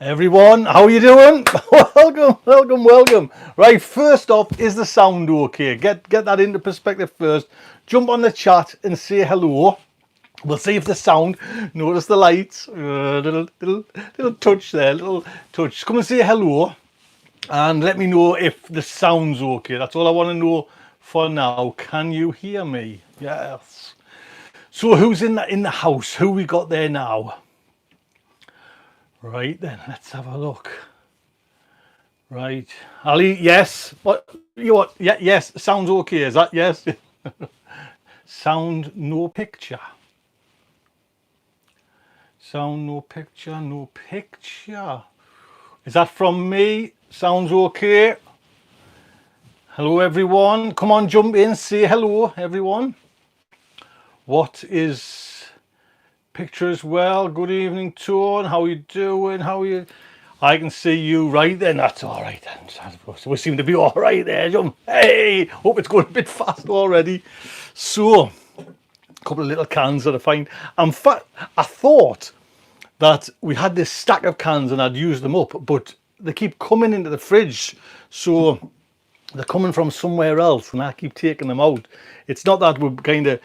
Everyone, how are you doing? welcome. Right, first off, is the sound okay? Get that into perspective first. Jump on the chat and say hello. We'll see if the sound. Notice the lights. Little touch there, little touch. Come and say hello, and let me know if the sound's okay. That's all I want to know for now. Can you hear me? Yes. So who's in the house? Who we got there now? Right then, let's have a look. Right, Ali, yes. What? Yeah, yes. Sounds okay. Is that yes? Sound no picture. Sound no picture. No picture. Is that from me? Sounds okay. Hello, everyone. Come on, jump in. Say hello, everyone. What is picture as well? Good evening, Tone. How are you doing? How are you? I can see you right then. That's all right then. We seem to be all right there, John. Hey, hope it's going a bit fast already. So, a couple of little cans that I find. In fact, I thought that we had this stack of cans and I'd use them up, but they keep coming into the fridge. So, they're coming from somewhere else and I keep taking them out. It's not that we kind of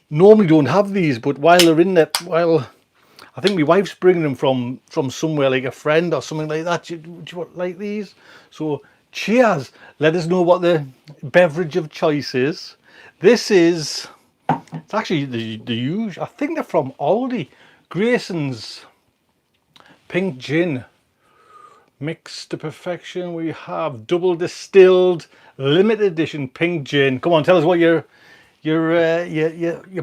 normally don't have these, but while they're in there, I think my wife's bringing them from somewhere, like a friend or something like that. Do you like these? So cheers. Let us know what the beverage of choice is. This is, it's actually the usual. I think they're from Aldi. Grayson's pink gin. Mixed to perfection. We have double distilled limited edition pink gin. Come on, tell us what your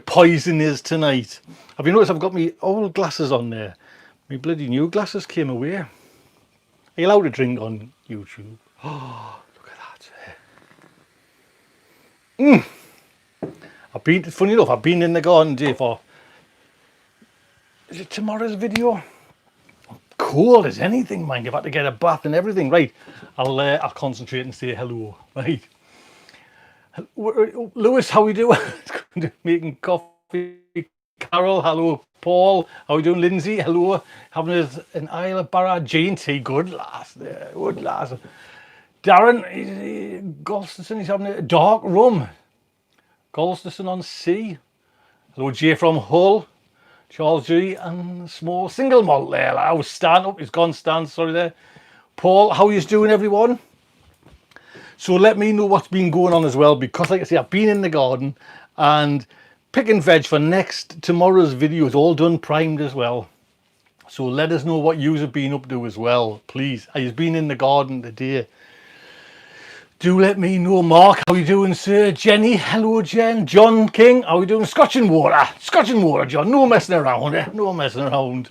poison is tonight. Have you noticed I've got my old glasses on there? My bloody new glasses came away. Are you allowed to drink on YouTube? Oh, look at that. Funny enough, I've been in the garden today for, is it tomorrow's video? Cold as anything, mind. I've had to get a bath and everything. Right, I'll concentrate and say hello. Right. Lewis, how are we doing? Making coffee. Carol, hello. Paul, how are we doing? Lindsay, hello. Having an Isle of Barra G&T. Good lass there. Good lass. Darren Golsterson, he's having a dark rum. Golsterson on C. Hello, Jay from Hull. Charles G and small single malt there. I was Stan up. He's gone, Stan. Sorry there. Paul, how are you doing, everyone? So let me know what's been going on as well, because like I say, I've been in the garden and picking veg for tomorrow's video is all done, primed as well. So let us know what you have been up to as well, please. I've been in the garden today. Do let me know. Mark, how are you doing, sir? Jenny, hello, Jen. John King, how are you doing? Scotch and water. Scotch and water, John. No messing around, eh? No messing around.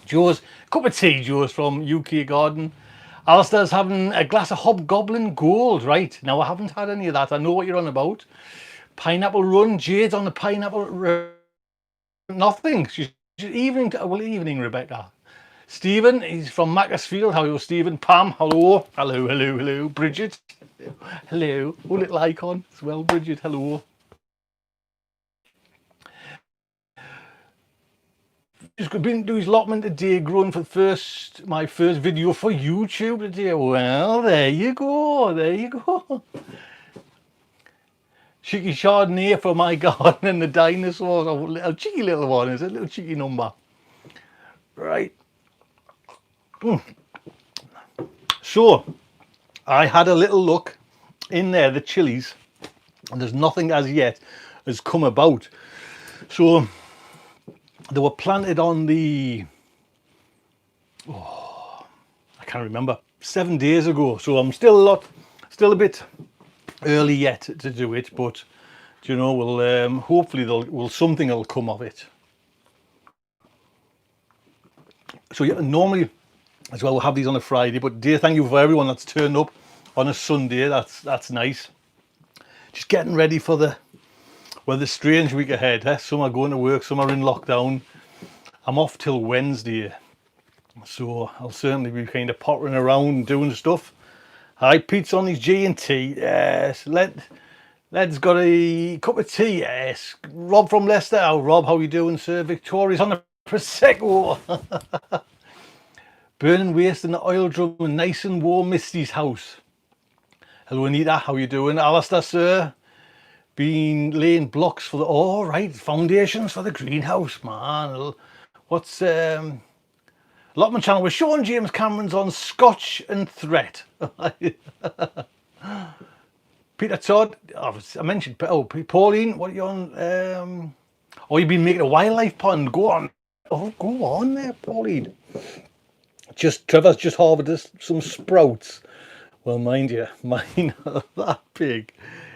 Joe's, cup of tea, Joe's from UK Garden. Alistair's having a glass of Hobgoblin Gold, right? Now, I haven't had any of that. I know what you're on about. Pineapple Run. Jade's on the pineapple. Nothing. She's evening. Well, evening, Rebecca. Stephen, he's from Macclesfield. How are you, Stephen? Pam, hello. Hello. Bridget, hello. Oh, little icon as well, Bridget, hello. Just been to his allotment today, growing for my first video for YouTube today. Well, there you go. Cheeky Chardonnay for my garden and the dinosaurs. Oh, little cheeky little one, is it? Little cheeky number. Right. So, I had a little look in there, the chilies, and there's nothing as yet has come about. So, they were planted on the, I can't remember, 7 days ago. So I'm still a bit early yet to do it, but you know, we'll hopefully something will come of it. So yeah, normally as well we'll have these on a Friday, but dear, thank you for everyone that's turned up on a Sunday. That's nice. Just getting ready for the strange week ahead. Eh? Some are going to work, some are in lockdown. I'm off till Wednesday, so I'll certainly be kind of pottering around doing stuff. Hi, Pete's on his G&T. Yes, Led's got a cup of tea. Yes, Rob from Leicester. Oh, Rob, how you doing, sir? Victoria's on the Prosecco. Burning waste in the oil drum and nice and warm Misty's house. Hello Anita, how you doing? Alistair, sir. Been laying blocks for the, all right, foundations for the greenhouse, man. What's, Allotment Channel with Sean James Cameron's on Scotch and Threat. Peter Todd, I mentioned, oh, Pauline, what are you on? Oh, you've been making a wildlife pond. Go on. Oh, go on there, Pauline. Trevor's just harvested some sprouts. Well, mind you, mine are that big.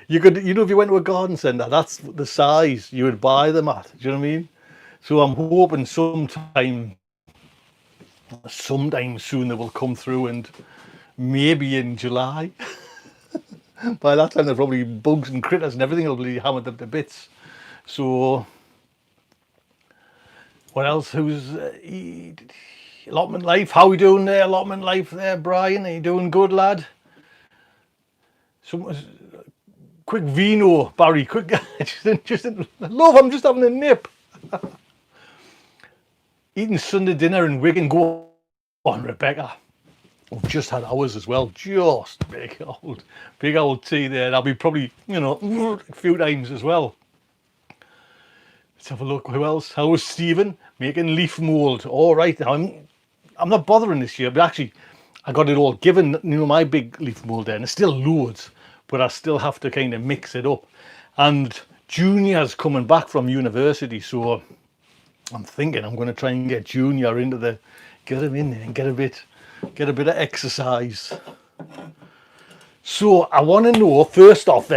You could, you know, if you went to a garden centre, that's the size you would buy them at. Do you know what I mean? So I'm hoping sometime soon they will come through, and maybe in July. By that time, there's probably bugs and critters and everything will be hammered up to bits. So, what else? Who's Allotment Life? How are we doing there, Allotment Life there, Brian? Are you doing good, lad? Some quick vino, Barry. Quick, love. I'm just having a nip. Eating Sunday dinner in Wigan. Go on, Rebecca. We've just had ours as well. Just big old tea there. That'll be probably, you know, a few times as well. Let's have a look. Who else? How was Stephen making leaf mold? All right. Now I'm not bothering this year, but actually I got it all given. You know, my big leaf mold there, and it's still loads, but I still have to kind of mix it up. And Junior's coming back from university, so I'm thinking I'm going to try and get Junior into the, get him in there and get a bit of exercise. So I want to know, first off,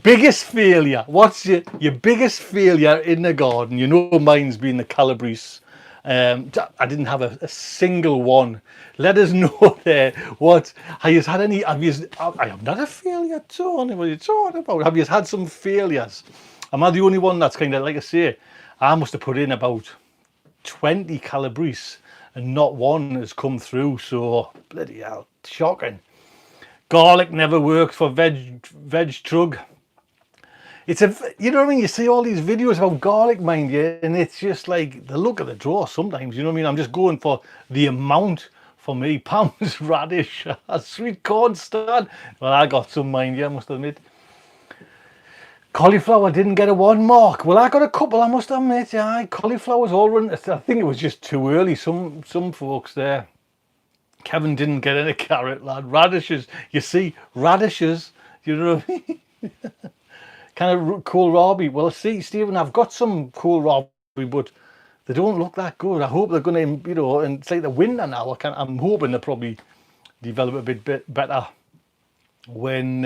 biggest failure. What's your biggest failure in the garden? You know, mine's been the Calabrese. I didn't have a single one. Let us know there. What have you had any? I am not a failure, Tony. What are you talking about? Have you had some failures? Am I the only one that's kind of, like I say, I must have put in about 20 Calabrese and not one has come through. So bloody hell, shocking. Garlic never worked for veg trug. It's you know what I mean? You see all these videos about garlic, mind you, and it's just like the look of the draw sometimes, you know what I mean? I'm just going for the amount for me. Pounds radish, sweet corn starch. Well, I got some, mind you, I must admit. Cauliflower didn't get a 1 mark. Well, I got a couple, I must admit. Yeah, cauliflower's all run. I think it was just too early. Some folks there. Kevin didn't get any carrot, lad. Radishes, you see, radishes. You know what I mean? Kind of kohlrabi. Well, see, Stephen, I've got some kohlrabi, but they don't look that good. I hope they're going to, you know, and it's like the winter now. I'm hoping they'll probably develop a bit better when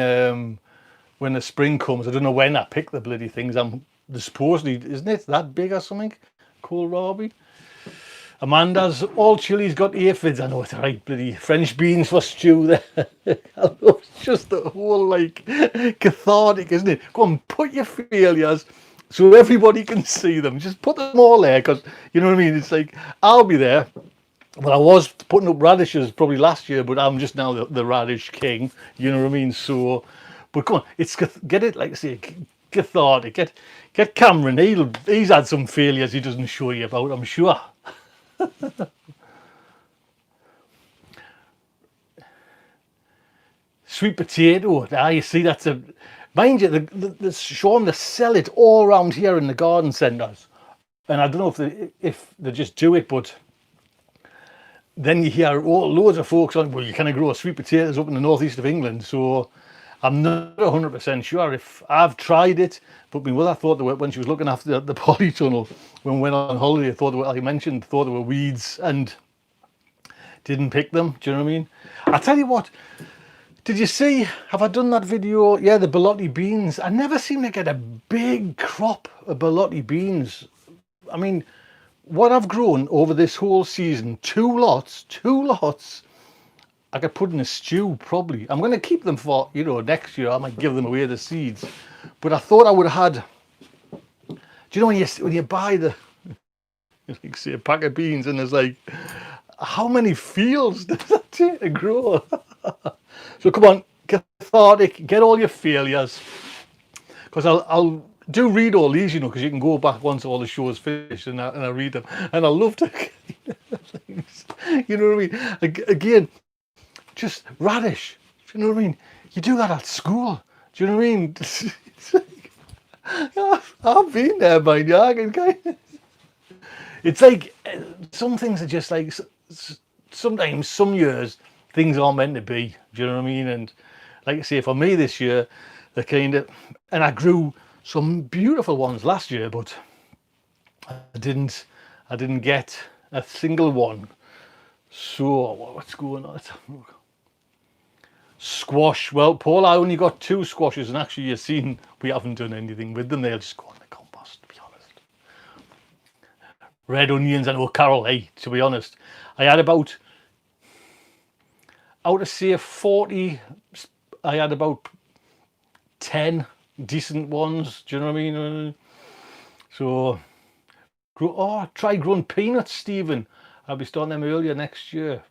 the spring comes. I don't know when I pick the bloody things. They're supposedly, isn't it that big or something? Kohlrabi. Amanda's all chilies got aphids. I know it's right, bloody French beans for stew there. It's just the whole like cathartic, isn't it? Go on, put your failures so everybody can see them. Just put them all there, because you know what I mean. It's like I'll be there. Well, I was putting up radishes probably last year, but I'm just now the radish king. You know what I mean? So, but come on, get it, like I say, cathartic. Get Cameron. He's had some failures he doesn't show you about, I'm sure. Sweet potato. You see, that's a, mind you, the Sean, they sell it all around here in the garden centres, and I don't know if they just do it, but then you hear loads of folks on, well, you kind of grow sweet potatoes up in the northeast of England. So I'm not 100% sure if I've tried it, but my mother thought when she was looking after the Polytunnel when we went on holiday, thought they were weeds and didn't pick them. Do you know what I mean? I tell you what, did you see, have I done that video? Yeah, the Belotti beans. I never seem to get a big crop of Belotti beans. I mean, what I've grown over this whole season, two lots, I could put in a stew probably. I'm going to keep them for, you know, next year. I might give them away, the seeds. But I thought I would have had, do you know when you buy like say a pack of beans and there's like, how many fields does that take to grow? So come on, cathartic, get all your failures. Because I'll do read all these, you know, because you can go back once all the show's finished and I read them. And I love to You know what I mean? Again, just radish. Do you know what I mean? You do that at school. Do you know what I mean? It's like, I've been there, mind you. I can kind of, it's like some things are just like sometimes, some years, things aren't meant to be. Do you know what I mean? And like I say, for me this year, the kind of, and I grew some beautiful ones last year, but I didn't get a single one. So what's going on? Let's have a look. Squash. Well, Paul, I only got 2 squashes, and actually, you've seen we haven't done anything with them. They'll just go on the compost, to be honest. Red onions, I know, Carol. Hey, to be honest, I had about, out of say 40, I had about 10 decent ones. Do you know what I mean? So, try growing peanuts, Stephen. I'll be starting them earlier next year.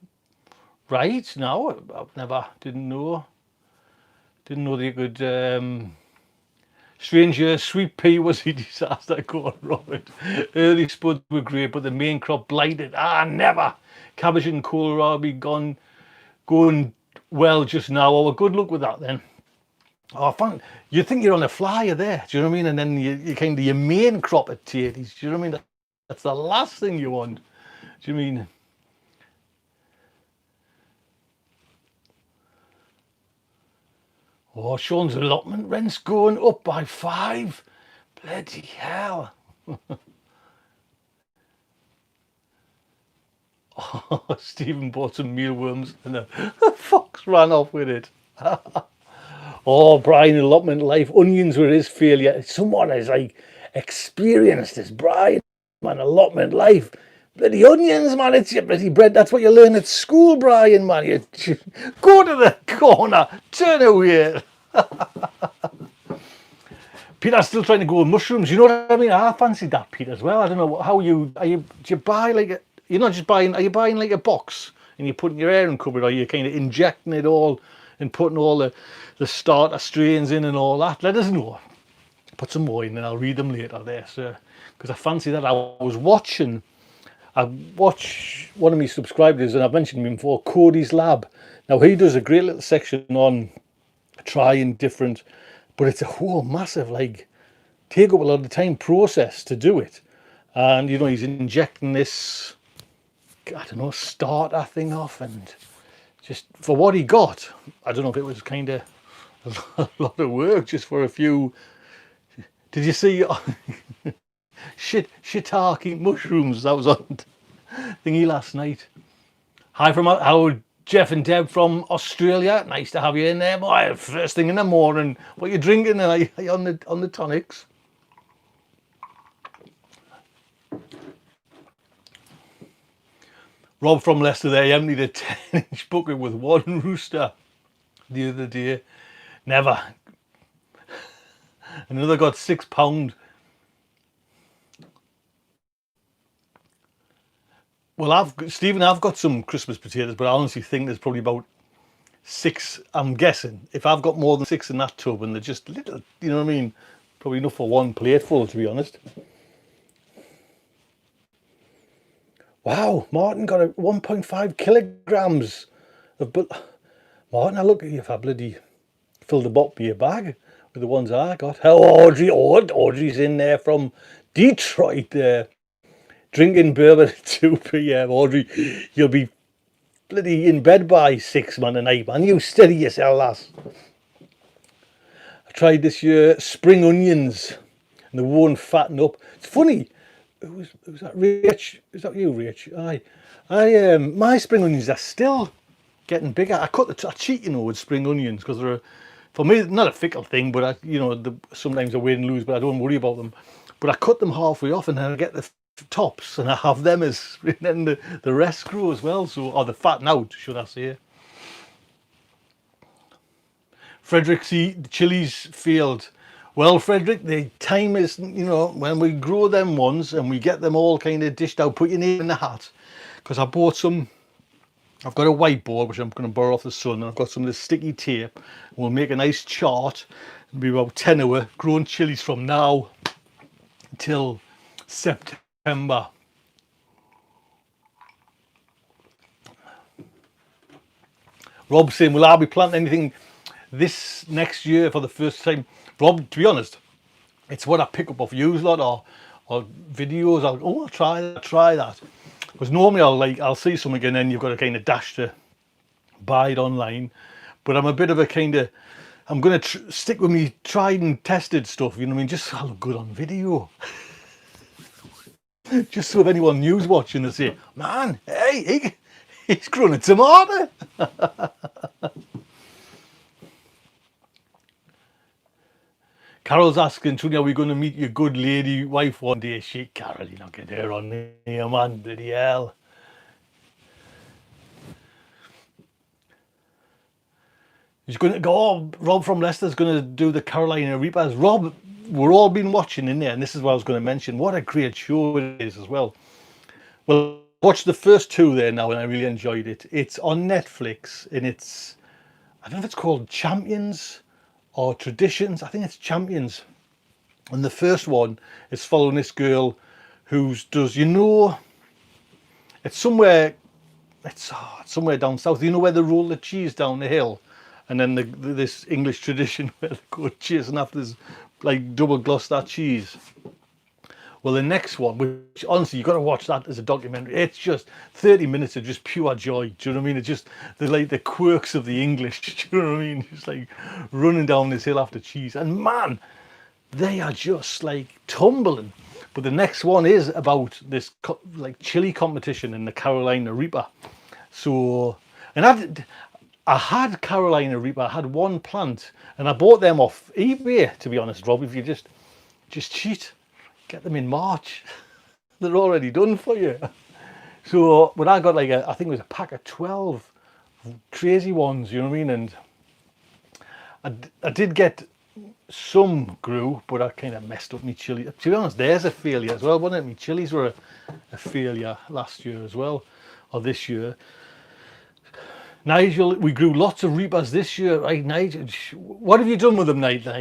Right, no, didn't know they could, stranger, sweet pea was a disaster, go on, Robert. Early spuds were great, but the main crop blighted. Never. Cabbage and kohlrabi going well just now. Oh, well, good luck with that then. Oh, fun. You think you're on a flyer there, do you know what I mean? And then you kind of your main crop of potatoes, do you know what I mean? That's the last thing you want. Do you mean? Oh, Sean's allotment rent's going up by 5. Bloody hell. Oh, Stephen bought some mealworms and the fox ran off with it. Oh, Brian, allotment life. Onions were his failure. Someone has like experienced this, Brian, man, allotment life. Bloody onions, man, it's your bloody bread. That's what you learn at school, Brian, man. You go to the corner, turn away. Peter's still trying to go with mushrooms. You know what I mean? I fancied that, Pete, as well. I don't know how do you buy like a, you're not just buying, are you buying like a box and you're putting your air in cupboard, or you're kind of injecting it all and putting all the starter strains in and all that? Let us know. Put some more in and I'll read them later there, sir. Because I fancy that. I watch one of my subscribers, and I've mentioned him before, Cody's Lab. Now he does a great little section on trying different, but it's a whole massive, like, take up a lot of the time process to do it. And you know, he's injecting this, I don't know, starter thing off, and just for what he got, I don't know if it was kind of a lot of work just for a few. Did you see shiitake mushrooms? That was on thingy last night. Hi from how Jeff and Deb from Australia. Nice to have you in there, boy. First thing in the morning. What are you drinking? Are you on the tonics? Rob from Leicester there, he emptied a 10-inch bucket with one rooster the other day. Never. Another got £6. Well, Stephen, I've got some Christmas potatoes, but I honestly think there's probably about 6. I'm guessing if I've got more than 6 in that tub, and they're just little, you know what I mean? Probably enough for one plateful, to be honest. Wow, Martin got a 1.5 kilograms of, but Martin, I look at you if I bloody filled the bottom of your bag with the ones I got. Oh, Audrey's in there from Detroit there. Drinking bourbon at 2 p.m. Audrey, you'll be bloody in bed by 6, man, a night, man. You steady yourself, lass. I tried this year spring onions, and they won't fatten up. It's funny. Who's that? Rach? Is that you, Rach? Aye. My spring onions are still getting bigger. I cheat, you know, with spring onions because they're, for me, not a fickle thing, but sometimes I win and lose, but I don't worry about them. But I cut them halfway off, and then I get the tops, and I have them as, and then the rest grow as well. So, or the fatten out, should I say? Frederick, see the chilies failed. Well, Frederick, the time is, you know, when we grow them ones and we get them all kind of dished out, put your name in the hat. Because I bought some, I've got a whiteboard which I'm going to borrow off the sun, and I've got some of the sticky tape. And we'll make a nice chart. It'll be about 10 hour growing chilies from now until September. Rob saying, will I be planting anything this next year for the first time? Rob, to be honest, it's what I pick up off you a lot, or videos. I'll try that. Because normally I'll see something and then you've got to kind of dash to buy it online. But I'm a bit of a kind of, I'm going to stick with me tried and tested stuff, you know what I mean? Just so I look good on video. Just so if anyone new's watching, they say, man, hey, he's grown a tomato. Carol's asking, Tony, are we going to meet your good lady wife one day? Shit, Carol, you're not getting her on here, man. Bloody hell. He's going to go, oh, Rob from Leicester's going to do the Carolina Reapers. Rob, we're all been watching in there, and this is what I was going to mention. What a great show it is as well. Well, I watched the first two there now, and I really enjoyed it. It's on Netflix, and it's, I don't know if it's called Champions or Traditions. I think it's Champions. And the first one is following this girl who does, you know, it's somewhere down south. You know where they roll the cheese down the hill? And then this English tradition where they go chasing after this, like, double gloss that cheese. Well, the next one, which honestly, you've got to watch that as a documentary. It's just 30 minutes of just pure joy. Do you know what I mean? It's just the quirks of the English. Do you know what I mean? Just like running down this hill after cheese. And man, they are just like tumbling. But the next one is about this like chili competition in the Carolina Reaper. So, and I had Carolina Reaper. I had one plant, and I bought them off eBay. To be honest, Rob, if you just cheat, get them in March. They're already done for you. So, but I got like I think it was a pack of 12 crazy ones. You know what I mean? And I did get some grew, but I kind of messed up my chili. To be honest, there's a failure as well, wasn't it? My chilies were a failure last year as well, or this year. Nigel, we grew lots of Reapers this year, right, Nigel? What have you done with them, Nigel?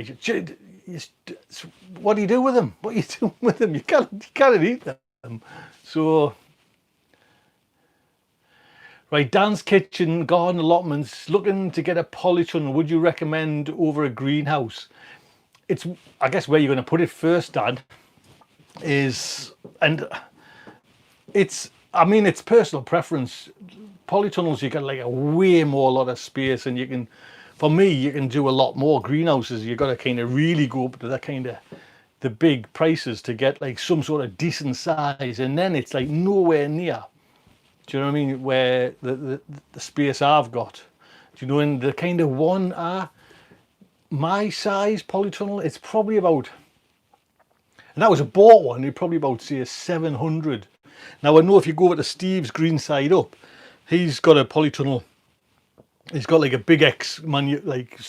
What do you do with them? What are you doing with them? You can't eat them. So, right, Dan's Kitchen Garden Allotments, looking to get a polytunnel. Would you recommend over a greenhouse? It's, I guess, where you're going to put it first, Dan, is, and it's, I mean, it's personal preference. Polytunnels, you get like a lot of space, and you can, for me, you can do a lot more. Greenhouses, you got to kind of really go up to that kind of the big prices to get like some sort of decent size, and then it's like nowhere near. Do you know what I mean? Where the space I've got, do you know, in the kind of one my size polytunnel, it's probably about, and that was a bought one, it's probably about say 700. Now I know if you go over to Steve's Green Side Up, he's got a polytunnel. He's got like a big like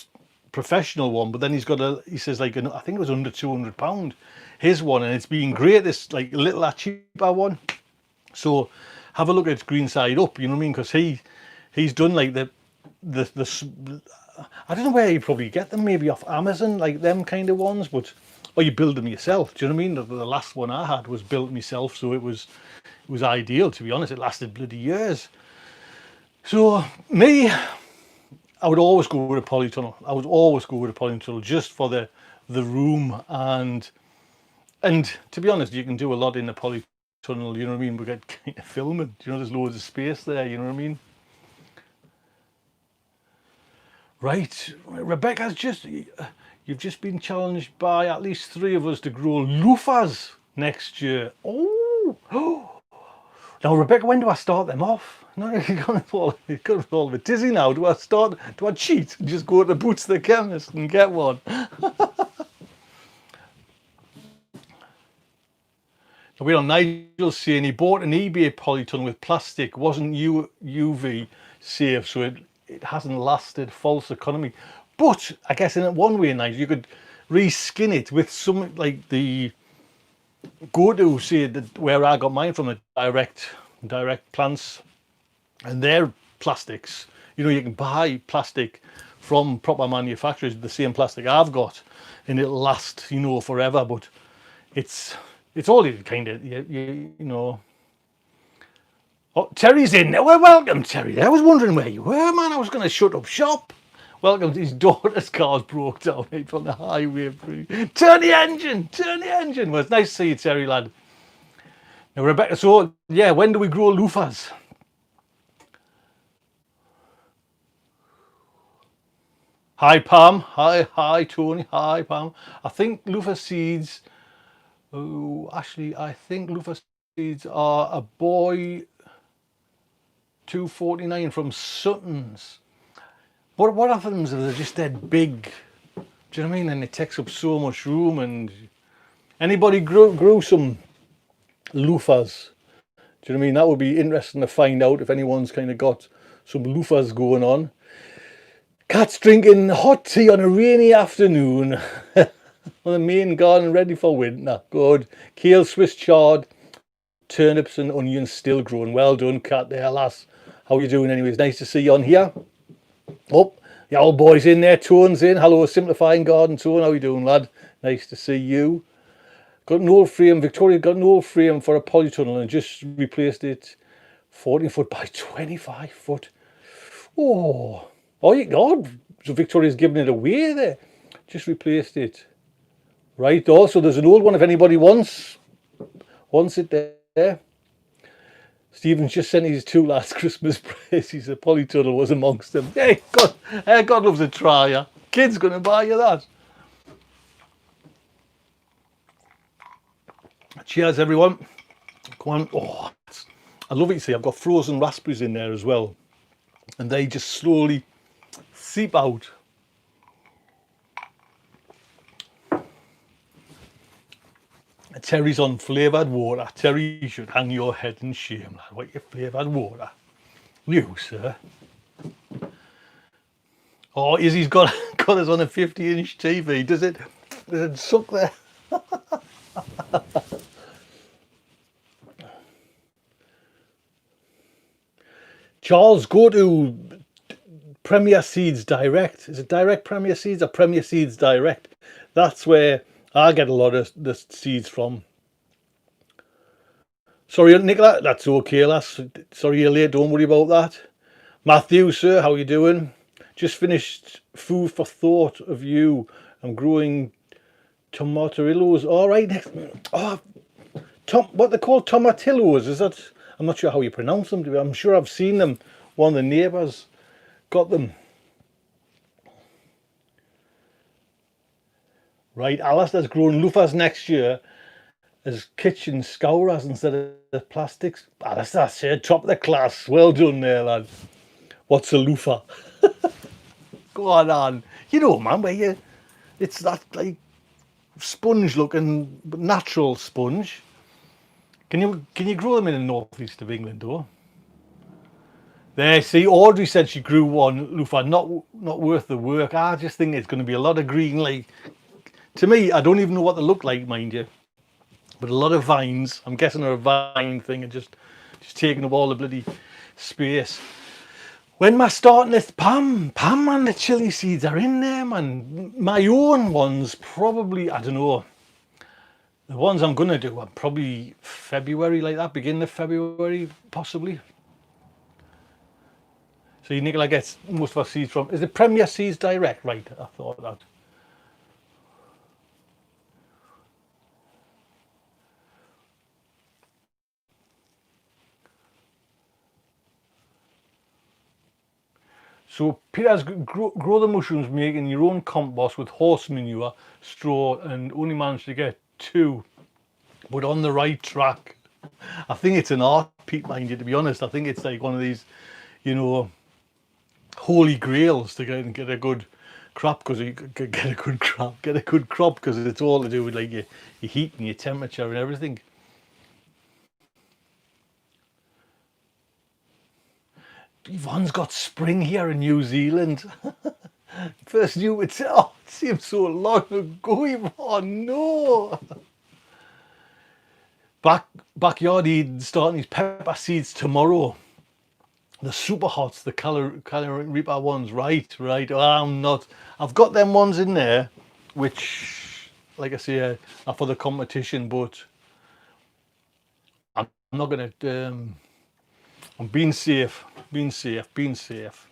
professional one, but then he's got he says like I think it was under £200 his one, and it's been great. This like little cheaper one. So have a look at Green Side Up. You know what I mean? Because he's done like the I don't know where you probably get them. Maybe off Amazon, like them kind of ones, but or you build them yourself. Do you know what I mean? The last one I had was built myself, so it was ideal. To be honest, it lasted bloody years. So me, I would always go with a polytunnel. I would always go with a polytunnel just for the room, and to be honest, you can do a lot in the polytunnel. You know what I mean? We get kind of filming. You know, there's loads of space there. You know what I mean? Right, Rebecca's you've just been challenged by at least 3 of us to grow loofahs next year. Oh. Now, Rebecca, when do I start them off? No, you're going to fall a bit dizzy now. Do I cheat and just go to Boots the chemist and get one? We're on Nigel saying he bought an eBay polytunnel with plastic, wasn't UV safe, so it hasn't lasted. False economy. But I guess in one way, Nigel, you could reskin it with something like the go-to, say, where I got mine from, the direct plants, and their plastics. You know, you can buy plastic from proper manufacturers, the same plastic I've got, and it'll last, you know, forever. But it's all kind of, you know, Oh, Terry's in there. Well, welcome, Terry. I was wondering where you were, man. I was going to shut up shop. Welcome to his daughter's car's broke down right on the highway. Turn the engine! Turn the engine! Well, it's nice to see you, Terry, lad. Now, Rebecca, so, yeah, when do we grow loofahs? Hi, Pam. Hi, Tony. Hi, Pam. I think loofah seeds... Oh, actually, I think loofah seeds are a boy 249 from Sutton's. What happens if they're just dead big? Do you know what I mean? And it takes up so much room. And anybody grew some loofahs? Do you know what I mean? That would be interesting to find out if anyone's kind of got some loofahs going on. Cat's drinking hot tea on a rainy afternoon. On the main garden ready for winter. Good. Kale, Swiss chard, turnips and onions still growing. Well done, Cat there, lass. How you doing anyways? Nice to see you on here. Oh, the old boy's in there. Tone's in. Hello, Simplifying Garden. Tone, how you doing, lad? Nice to see you. Got an old frame. Victoria got an old frame for a polytunnel and just replaced it 14 foot by 25 foot. Oh, you God. So Victoria's giving it away there. Just replaced it. Right, also there's an old one if anybody wants it there. Stephen's just sent his 2 last Christmas presents. He said Polytunnel was amongst them. Hey, God loves a trier. Kid's going to buy you that. Cheers, everyone. Come on. Oh, I love it. You see, I've got frozen raspberries in there as well. And they just slowly seep out. Terry's on flavoured water. Terry, you should hang your head in shame, lad. What your flavoured water? You, sir. Oh, Izzy's got us on a 50-inch TV. Does it suck there? Charles, go to Premier Seeds Direct. Is it Direct Premier Seeds or Premier Seeds Direct? That's where I get a lot of the seeds from. Sorry, Nicola, that's okay, lass. Sorry you're late, don't worry about that. Matthew, sir, how you doing? Just finished food for thought of you. I'm growing tomatillos. All right, next. Oh, what they call tomatillos, is that? I'm not sure how you pronounce them. I'm sure I've seen them. One of the neighbours got them. Right, Alistair's growing loofahs next year as kitchen scourers instead of plastics. Alistair said, top of the class. Well done there, lad. What's a loofah? Go on. You know, man, where it's that like sponge looking, natural sponge. Can you grow them in the northeast of England, though? There, see, Audrey said she grew one loofah. Not worth the work. I just think it's going to be a lot of green, like. To me, I don't even know what they look like, mind you. But a lot of vines. I'm guessing they're a vine thing and just taking up all the bloody space. When am I starting this? Pam, man, the chili seeds are in there, man. My own ones, probably, I don't know. The ones I'm going to do are probably February, like that, beginning of February, possibly. So Nicola gets most of our seeds from, is it Premier Seeds Direct? Right, I thought that. So Peter's grow the mushrooms making your own compost with horse manure, straw, and only managed to get 2, but on the right track. I think it's an art, Pete, mind you, to be honest. I think it's like one of these, you know, holy grails to get a good crop, because you get a good crop because it's all to do with like your heat and your temperature and everything. Yvonne's got spring here in New Zealand. First knew it seems so long ago, Yvonne. No. Backyard Eden starting his pepper seeds tomorrow. The super hots, the colour Reaper ones, right. Oh, I've got them ones in there, which, like I say, are for the competition, but I'm not gonna. I'm being safe, being safe, being safe.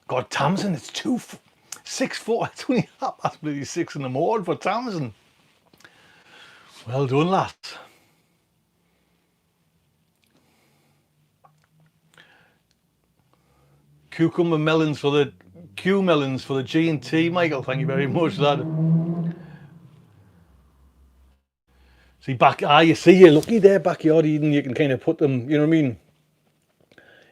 God, Tamsin, it's 6:4. It's only 6:30 in the morning for Tamsin. Well done, lads. Cucumber melons for the melons for the G&T, Michael. Thank you very much, lad. See, you see, you're lucky there, backyard Eden. You can kind of put them, you know what I mean?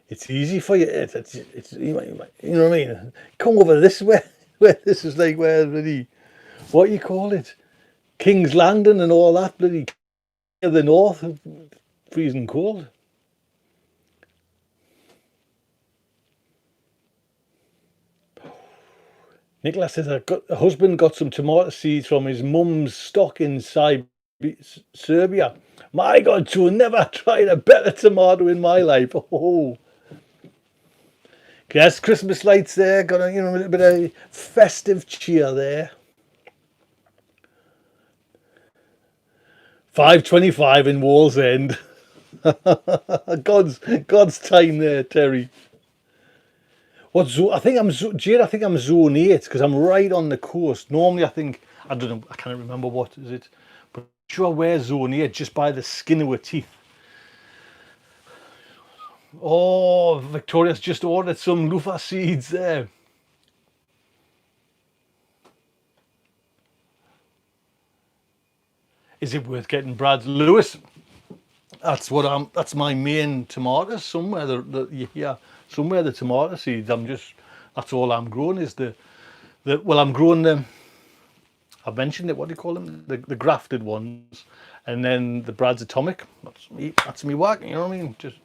It's easy for you. It's you know what I mean? Come over this way, where this is like where bloody, what you call it? King's Landing and all that, bloody the north, freezing cold. Nicholas says, a husband got some tomato seeds from his mum's stock in Serbia. My God, Joe, never tried a better tomato in my life. Oh, yes, Christmas lights there, got a little bit of festive cheer there. 5:25 in Wallsend. God's time there, Terry. What zone? I think I'm zone 8 because I'm right on the coast. Normally, I don't know. I can't remember what is it, but I'm sure we're zone 8 just by the skin of our teeth. Oh, Victoria's just ordered some loofah seeds there. Is it worth getting Brad's Lewis? That's my main tomatoes. Somewhere somewhere the tomato seeds. That's all I'm growing is I'm growing them. I've mentioned it. What do you call them? The grafted ones, and then the Brad's Atomic. That's me work. You know what I mean? Just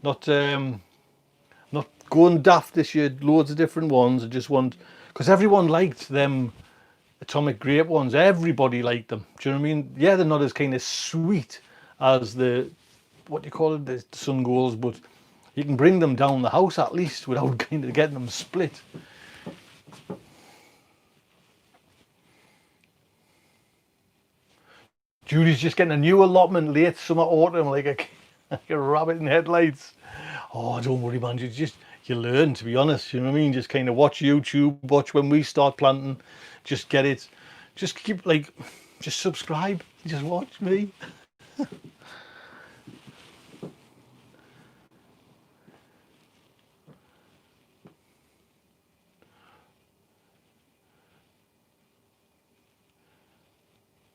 not going daft this year. Loads of different ones. I just want, because everyone liked them Atomic grape ones. Everybody liked them. Do you know what I mean? Yeah, they're not as kind of sweet as the, what do you call it, the sun goals, but you can bring them down the house at least without kind of getting them split. Judy's just getting a new allotment late summer autumn, like a rabbit in headlights. Oh, don't worry, man. You learn, to be honest. You know what I mean? Just kind of watch YouTube, watch when we start planting. Just get it. Just keep just subscribe. Just watch me.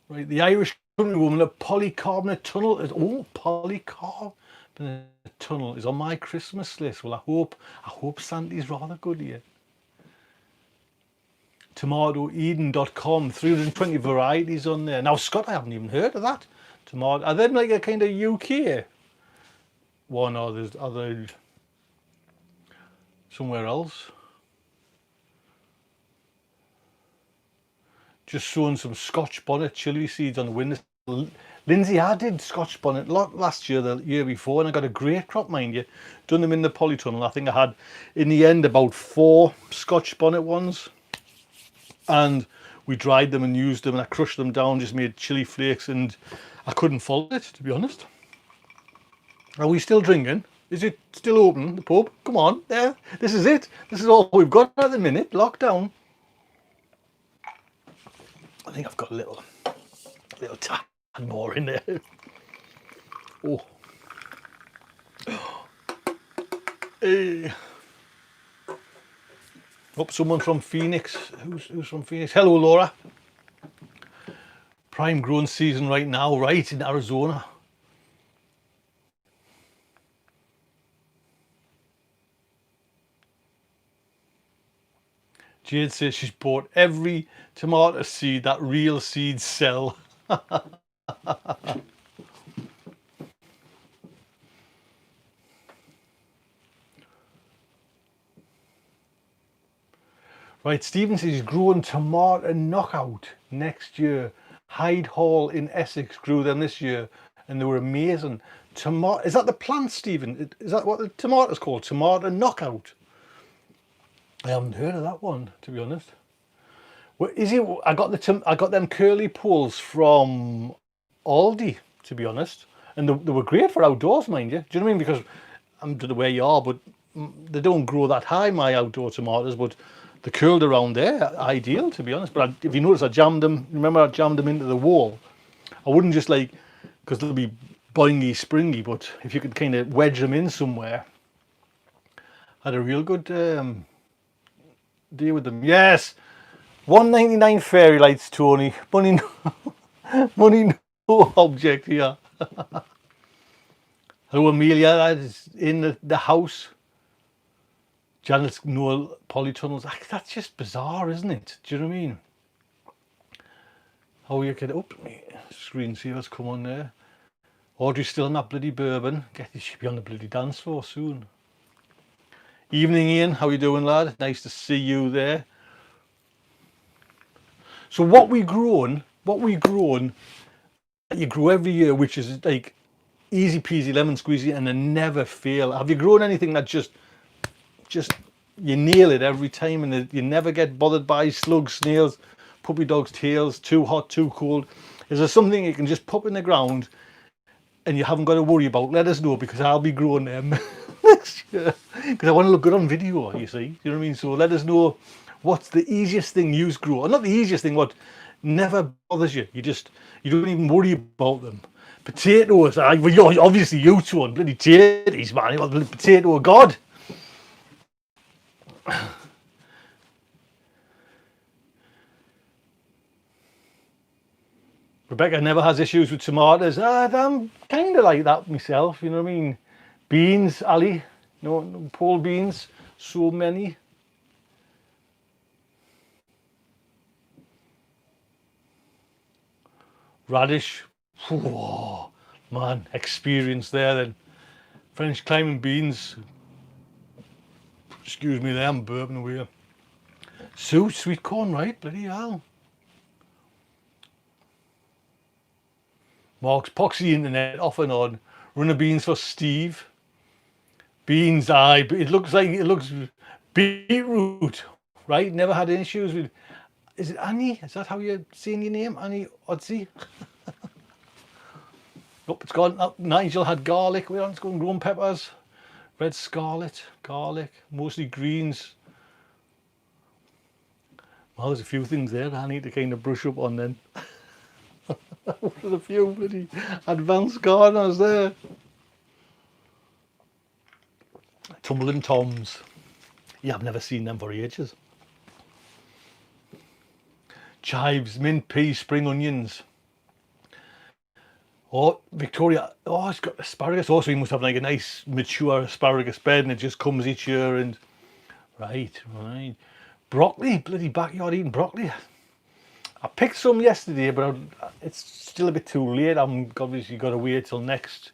Right, the Irish country woman, a polycarbonate tunnel. Polycarbonate tunnel is on my Christmas list. Well, I hope Sandy's rather good here. TomatoEden.com, 320 varieties on there. Now, Scott, I haven't even heard of that. Tomato, are they like a kind of UK one, or are they somewhere else? Just sowing some Scotch bonnet chili seeds on the window. Lindsay, I did Scotch bonnet last year, the year before, and I got a great crop, mind you. Done them in the Polytunnel. I think I had, in the end, about 4 Scotch bonnet ones. And we dried them and used them, and I crushed them down, just made chili flakes, and I couldn't fault it, to be honest. Are we still drinking? Is it still open, the pub? Come on, there. This is it. This is all we've got at the minute. Lockdown. I think I've got a little tad more in there. Oh. Hey. Oh, someone from Phoenix. Who's from Phoenix? Hello, Laura. Prime growing season right now, right in Arizona. Jade says she's bought every tomato seed that real seeds sell. Right, Stephen says he's growing tomato knockout next year. Hyde Hall in Essex grew them this year, and they were amazing. Is that the plant, Stephen? Is that what the tomato's called? Tomato knockout? I haven't heard of that one, to be honest. Well, is it? I got them curly poles from Aldi, to be honest. And they were great for outdoors, mind you. Do you know what I mean? Because I don't know where you are, but they don't grow that high, my outdoor tomatoes, but they curled around there, ideal, to be honest. But if you notice, I jammed them, remember I jammed them into the wall. I wouldn't just like, because they'll be boingy, springy, but if you could kind of wedge them in somewhere, I had a real good deal with them. Yes, 199 fairy lights, Tony. Money, money, no object here. Hello, Amelia, that is in the house. Janet's no polytunnels. That's just bizarre, isn't it? Do you know what I mean? How you could screensavers come on there. Audrey's still in that bloody bourbon. She should be on the bloody dance floor soon. Evening, Ian. How you doing, lad? Nice to see you there. So what we grown, you grow every year, which is like easy peasy lemon squeezy, and they never fail. Have you grown anything that just you nail it every time, and you never get bothered by slugs, snails, puppy dogs' tails, too hot, too cold? Is there something you can just pop in the ground and you haven't got to worry about? Let us know, because I'll be growing them next year, because I want to look good on video, you see. You know what I mean? So let us know what's the easiest thing you grow, or not the easiest thing, what never bothers you. You don't even worry about them. Potatoes, well, obviously you two on bloody tatties, man. You're the potato god. Rebecca never has issues with tomatoes. I'm kind of like that myself, you know what I mean? Beans, Ali, no pole beans, so many. Radish, whoa, man, experience there then. French climbing beans, excuse me there, I'm burping away. Sweet corn, right? Bloody hell. Mark's Poxy Internet off and on. Runner beans for Steve. Beans, it looks beetroot, right? Never had any issues with. Is it Annie? Is that how you're saying your name, Annie Odsy? Oh, it's gone. Oh, Nigel had garlic. We're on. It's going grown peppers, red scarlet, garlic, mostly greens. Well, there's a few things there that I need to kind of brush up on then. There's a few bloody advanced gardeners there. Tumbling Toms. Yeah, I've never seen them for ages. Chives, mint, peas, spring onions. Oh, Victoria. Oh, it's got asparagus. Also, you must have like a nice mature asparagus bed, and it just comes each year. And right. Broccoli, bloody backyard eating broccoli. I picked some yesterday, but it's still a bit too late. I'm obviously got to wait till next.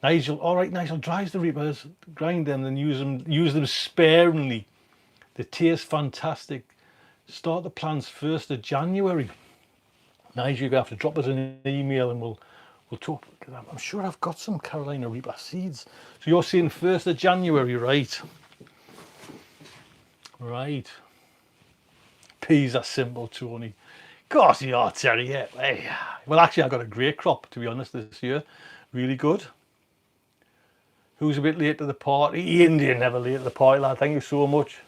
Nigel, all right, Nigel dries the reapers, grind them, then use them sparingly. They taste fantastic. Start the plants 1st of January. Nigel, you're gonna have to drop us an email and we'll talk. I'm sure I've got some Carolina Reaper seeds. So you're saying 1st of January, right? Right. Peas are simple, Tony. Of course you are, Terry. Yeah. Hey. Well, actually, I got a great crop, to be honest, this year. Really good. Who's a bit late to the party? Indian, never late to the party, lad. Thank you so much.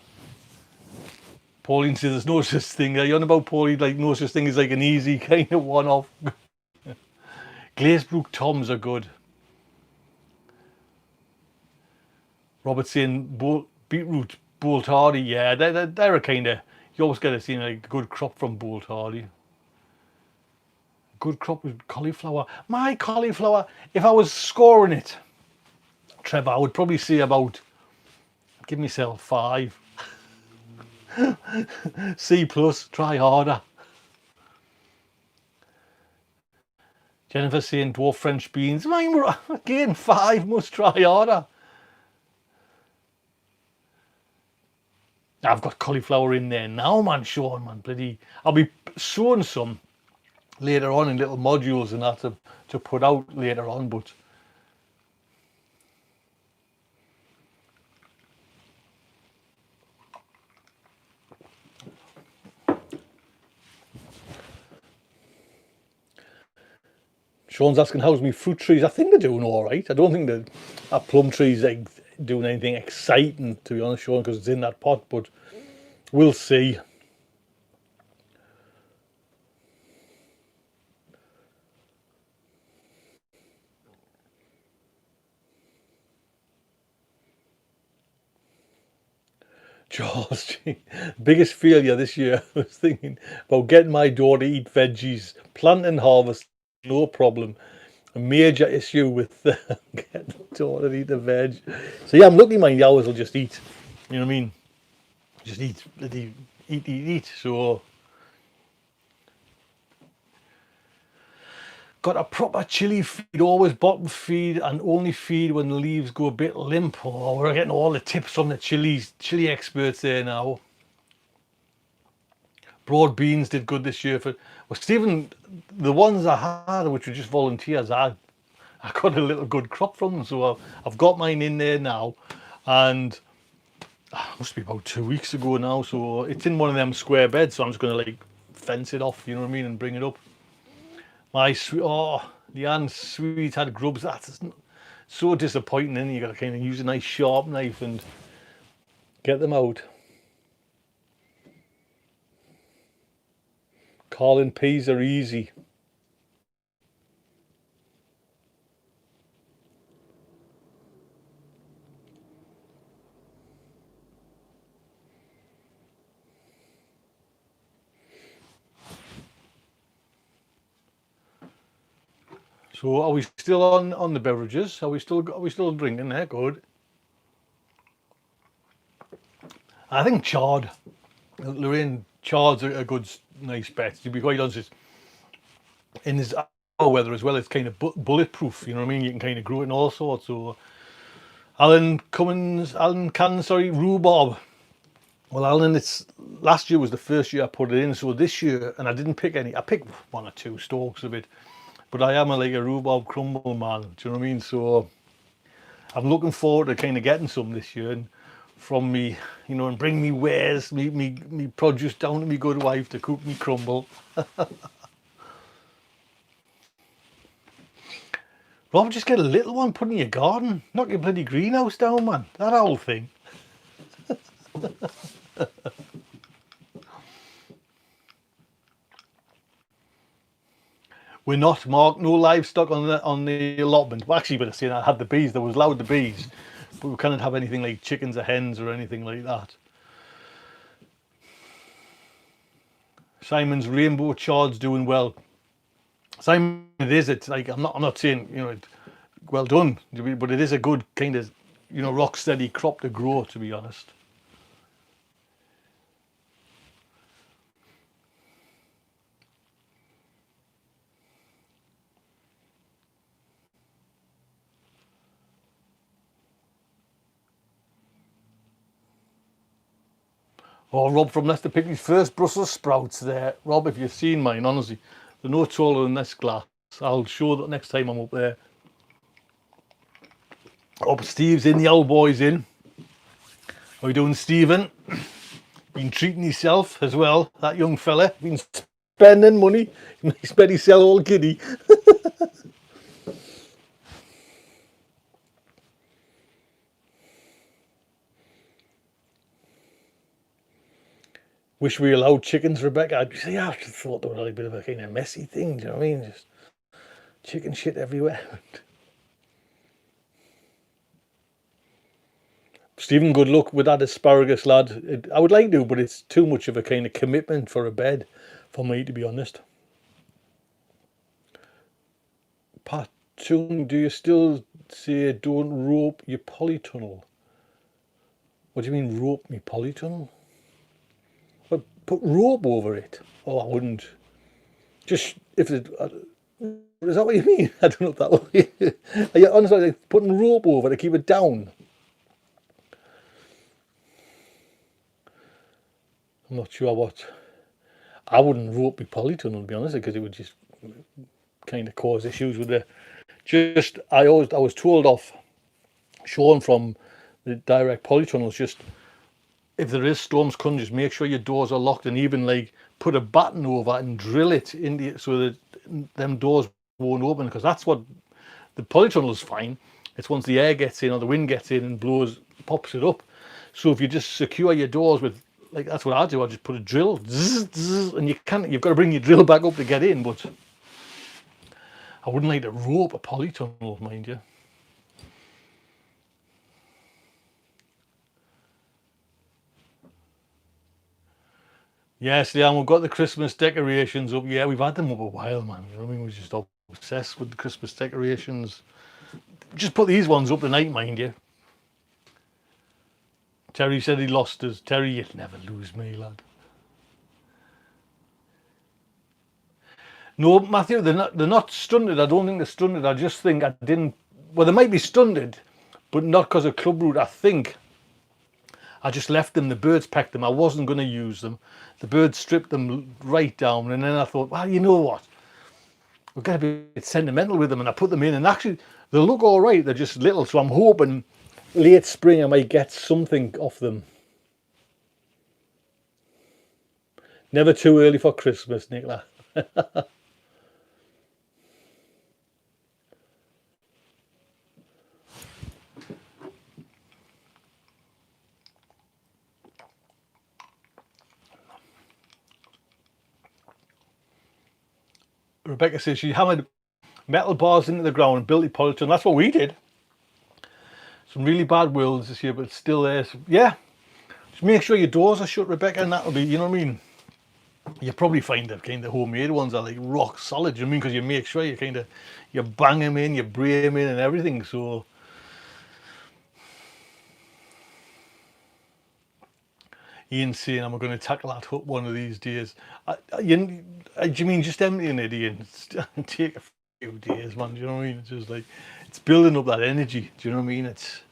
Pauline says there's no such thing. Are you on about Pauline? Like, no such thing as like an easy kind of one-off. Glazebrook Toms are good. Robert saying beetroot, Bolt Hardy. Yeah, they're a kind of, you always get to see like a good crop from Bolt Hardy. Good crop with cauliflower. My cauliflower, if I was scoring it, Trevor, I would probably say about, give myself 5. C+, try harder. Jennifer saying dwarf French beans. Mine, again, 5, must try harder. I've got cauliflower in there now, man, Sean, man, bloody. I'll be sowing some later on in little modules and that to put out later on, but Sean's asking, how's me fruit trees? I think they're doing all right. I don't think that our plum trees like doing anything exciting, to be honest, Sean, because it's in that pot, but we'll see. George, biggest failure this year, I was thinking about getting my daughter to eat veggies. Plant and harvest, no problem. A major issue with getting my daughter to eat the veg. So yeah, I'm lucky my hours will just eat. You know what I mean? Just eat, eat. So got a proper chili feed, always bottom feed, and only feed when the leaves go a bit limp. Oh, we're getting all the tips from the chili experts there now. Broad beans did good this year. Well, Stephen, the ones I had, which were just volunteers, I got a little good crop from them. So I've got mine in there now, and must be about 2 weeks ago now. So it's in one of them square beds. So I'm just going to like fence it off, you know what I mean, and bring it up. My sweet, Leanne's sweet had grubs. That's so disappointing. Then you got to kind of use a nice sharp knife and get them out. Carlin peas are easy. So are we still on the beverages? Are we still drinking there? Good. I think chard, Lorraine, chard's a good, nice bet. To be quite honest, in this weather as well, it's kind of bulletproof. You know what I mean? You can kind of grow it in all sorts. So Alan Cannon, rhubarb. Well, Alan, it's last year was the first year I put it in. So this year, and I didn't pick any. I picked 1 or 2 stalks of it. But I am like a rhubarb crumble man, do you know what I mean? So I'm looking forward to kind of getting some this year and from me, you know, and bring me wares, me produce down to me good wife to cook me crumble. Rob, just get a little one, put in your garden, knock your bloody greenhouse down, man. That whole thing. We're not, Mark, no livestock on the allotment. Well, actually, but I saying I had the bees, there was allowed the bees, but we can't have anything like chickens or hens or anything like that. Simon's rainbow chard's doing well. Simon, it is. It's like I'm not saying, you know, well done, but it is a good kind of, you know, rock steady crop to grow, to be honest. Oh, Rob from Leicester picked his first Brussels sprouts there. Rob, if you've seen mine, honestly, they're no taller than this glass. I'll show that next time I'm up there. Oh, but Steve's in, the old boy's in. How you doing, Stephen? Been treating himself as well, that young fella. Been spending money. He's better sell all giddy. Wish we allowed chickens, Rebecca. I just thought they were a bit of a kind of messy thing, do you know what I mean? Just chicken shit everywhere. Stephen, good luck with that asparagus, lad. I would like to, but it's too much of a kind of commitment for a bed for me, to be honest. Pat Chung, do you still say don't rope your polytunnel? What do you mean rope me polytunnel? Well, put rope over it. Oh, I wouldn't. Just if it. Is that what you mean? I don't know if that will. Are you honestly like putting rope over to keep it down? I'm not sure what. I wouldn't rope my polytunnel, to be honest, because it would just kind of cause issues with the. I was told off, Sean from the direct polytunnels, just if there is storms coming, just make sure your doors are locked and even like put a batten over and drill it into it so that them doors won't open, because that's what the polytunnel is fine. It's once the air gets in or the wind gets in and blows, pops it up. So if you just secure your doors with, like, that's what I do. I just put a drill, zzz, zzz, and you've got to bring your drill back up to get in. But I wouldn't like to rope a polytunnel, mind you. Yes, yeah, we've got the Christmas decorations up. Yeah, we've had them up a while, man. You know what I mean? We're just obsessed with the Christmas decorations. Just put these ones up tonight, mind you. Terry said he lost us. Terry, you'd never lose me, lad. No, Matthew, they're not stunted. I don't think they're stunted. I just think I didn't. Well, they might be stunted, but not because of club root. I think I just left them. The birds pecked them. I wasn't going to use them. The birds stripped them right down, and then I thought, well, you know what? We've got to be a bit sentimental with them, and I put them in, and actually they look all right. They're just little, so I'm hoping late spring I might get something off them. Never too early for Christmas, Nicola. Rebecca says she hammered metal bars into the ground and built a polytunnel. That's what we did. Some really bad worlds this year, but it's still there. So, yeah, just make sure your doors are shut, Rebecca, and that'll be, you know what I mean? You probably find that kind of homemade ones are like rock solid, you know what I mean? Because you make sure you bang them in, you bray them in and everything. So Ian's saying I'm going to tackle that hut one of these days. Do you mean just emptying it, Ian? Take a few days, man. Do you know what I mean? It's just like, it's building up that energy. Do you know what I mean? It's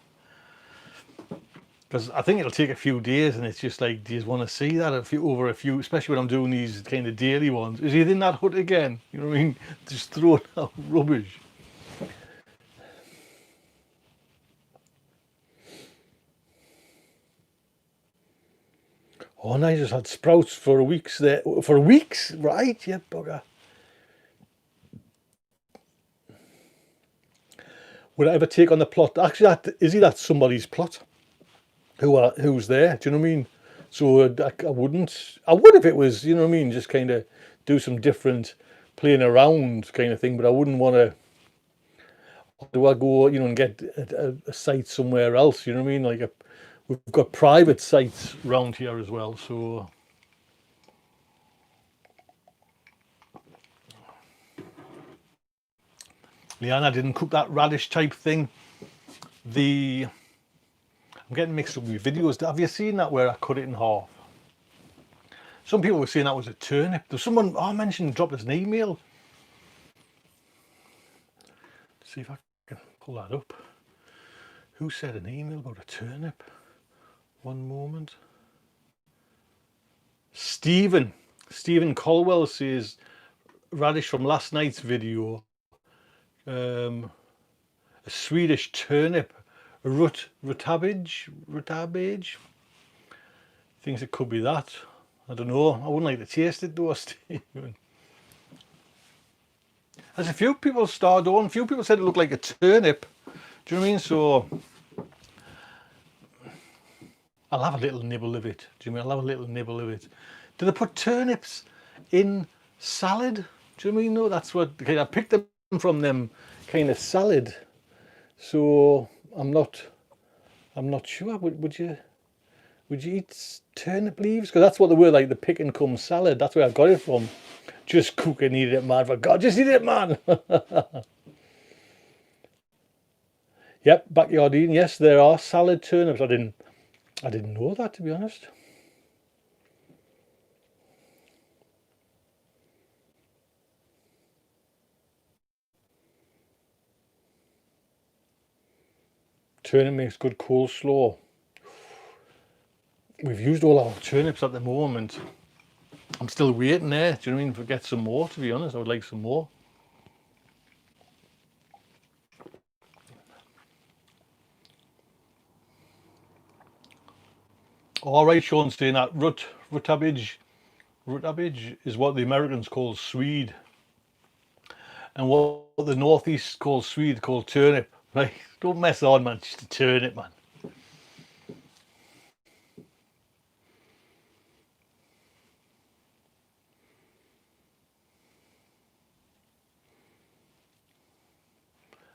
because I think it'll take a few days, and it's just like, do you want to see that over a few, especially when I'm doing these kind of daily ones? Is he in that hut again? You know what I mean? Just throwing out rubbish. Oh, and I just had sprouts for weeks there. For weeks, right? Yeah, bugger. Would I ever take on the plot? Actually, that's somebody's plot. Who's there? Do you know what I mean? So I wouldn't. I would if it was, you know what I mean, just kind of do some different playing around kind of thing. But I wouldn't want to. Do I go, you know, and get a site somewhere else? You know what I mean? Like we've got private sites around here as well. So Leanna didn't cook that radish type thing. I'm getting mixed up with videos. Have you seen that where I cut it in half? Some people were saying that was a turnip. There's someone I mentioned dropped us an email. Let's see if I can pull that up. Who said an email about a turnip? One moment. Stephen Colwell says radish from last night's video. A Swedish turnip. Rutabage. Thinks it could be that. I don't know. I wouldn't like to taste it though, Stephen. There's a few people started on. A few people said it looked like a turnip. Do you know what I mean? So I'll have a little nibble of it. Do you mean I'll have a little nibble of it? Do they put turnips in salad? Do you know what I mean? No, that's what I picked them from them kind of salad. So I'm not sure. Would you eat turnip leaves? Because that's what they were, like the pick and come salad. That's where I got it from. Just cook and eat it, man. For God, just eat it, man. Yep, backyard eating. Yes, there are salad turnips. I didn't know that, to be honest. Turnip makes good coleslaw. We've used all our turnips at the moment. I'm still waiting there. Do you know what I mean? To get some more, to be honest. I would like some more. All right, Sean's saying that rutabage is what the Americans call Swede. and what the northeast calls Swede called turnip. Right? Don't mess on, man. Just a turnip, man.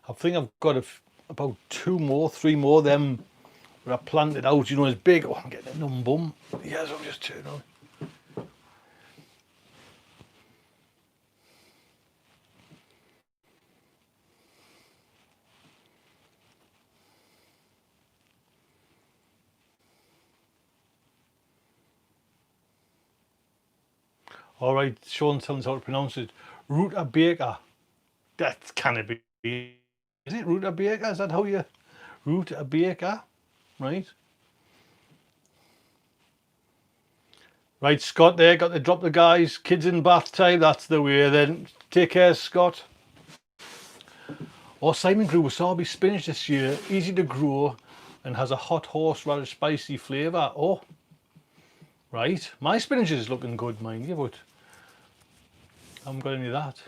I think I've got about 2 more, 3 more of them where I planted out, you know, as big. Oh, I'm getting a numb bum. Yes, I'll just turn on. All right, Sean's telling us how to pronounce it. Rutabaga. That can be. Is it rutabaga? Is that how you rutabaga? Right. Right, Scott there, got to drop the guys. Kids in bath time, that's the way then. Take care, Scott. Oh, Simon grew wasabi spinach this year. Easy to grow and has a hot horseradish spicy flavour. Oh, right. My spinach is looking good, mind you, but I haven't got any of that.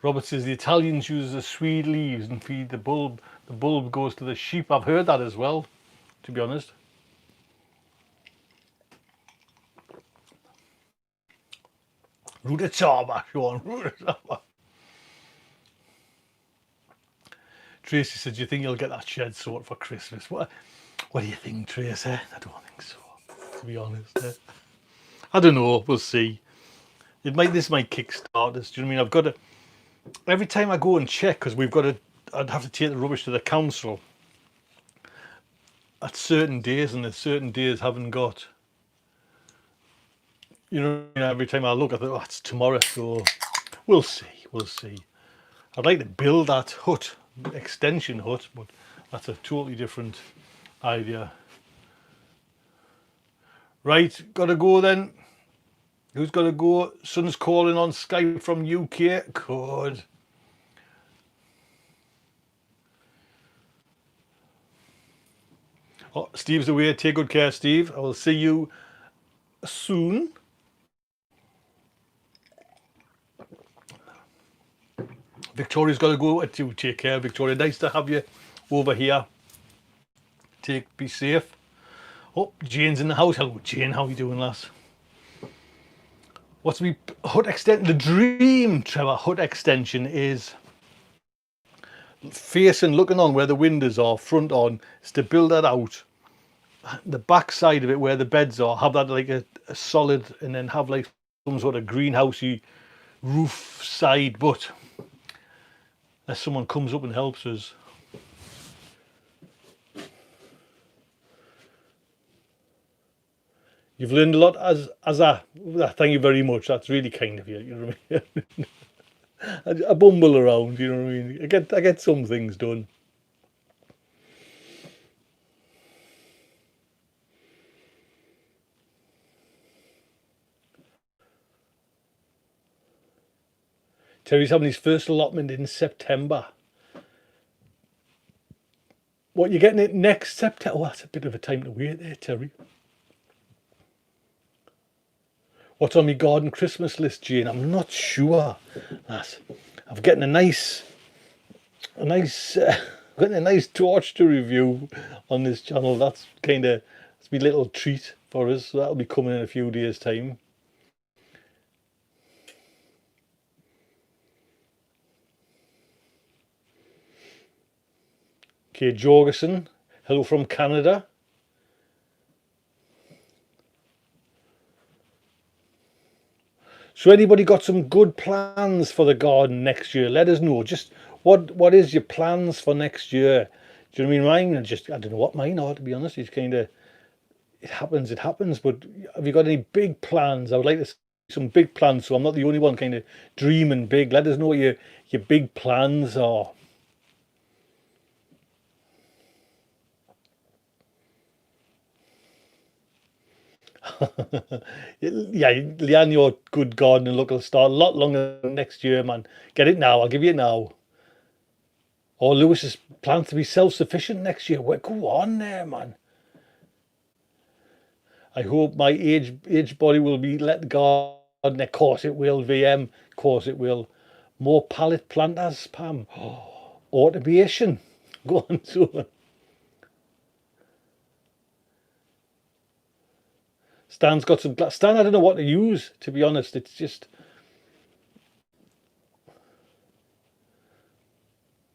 Robert says the Italians use the swede leaves and feed the bulb. The bulb goes to the sheep. I've heard that as well, to be honest. Rutabaga, Sean. Rutabaga. Tracy said, do you think you'll get that shed sorted for Christmas? What do you think, Tracy? I don't think so, to be honest. I don't know. We'll see. This might kickstart us. Do you know what I mean? I've got to... Every time I go and check, because I'd have to take the rubbish to the council at certain days, and there's certain days haven't got. You know, every time I look, I thought, oh, it's tomorrow, so we'll see. I'd like to build that hut, extension hut, but that's a totally different idea. Right, gotta go then. Who's got to go? Son's calling on Skype from UK. Good. Oh, Steve's away. Take good care, Steve. I will see you soon. Victoria's got to go. Take care, Victoria. Nice to have you over here. Be safe. Oh, Jane's in the house. Hello, Jane. How are you doing, lass? What's my hut extension? The dream, Trevor, hut extension is facing, looking on where the windows are, front on, is to build that out. The back side of it where the beds are, have that like a solid, and then have like some sort of greenhousey roof side, but unless someone comes up and helps us. You've learned a lot thank you very much. That's really kind of you. You know what I mean? I bumble around. You know what I mean? I get some things done. Terry's having his first allotment in September. What, you're getting it next September? Oh, that's a bit of a time to wait there, Terry. What's on my garden Christmas list, Jane? I'm not sure. I'm getting a nice torch to review on this channel. That's my little treat for us. So that'll be coming in a few days' time. Okay, Jorgensen, hello from Canada. So anybody got some good plans for the garden next year? Let us know. Just what is your plans for next year? Do you know what I mean? Mine, I don't know what mine are, to be honest. It's it happens. But have you got any big plans? I would like to see some big plans, so I'm not the only one kind of dreaming big. Let us know what your big plans are. Yeah, Leanne, your good gardening look will start a lot longer next year, man. Get it now. I'll give you it now. Or Lewis's plans to be self-sufficient next year. Well, go on there, man. I hope my aged body will be let garden. Of course it will, VM. Of course it will. More pallet planters, Pam. Oh, automation. Go on, so. Stan's got some glass. Stan, I don't know what to use, to be honest. It's just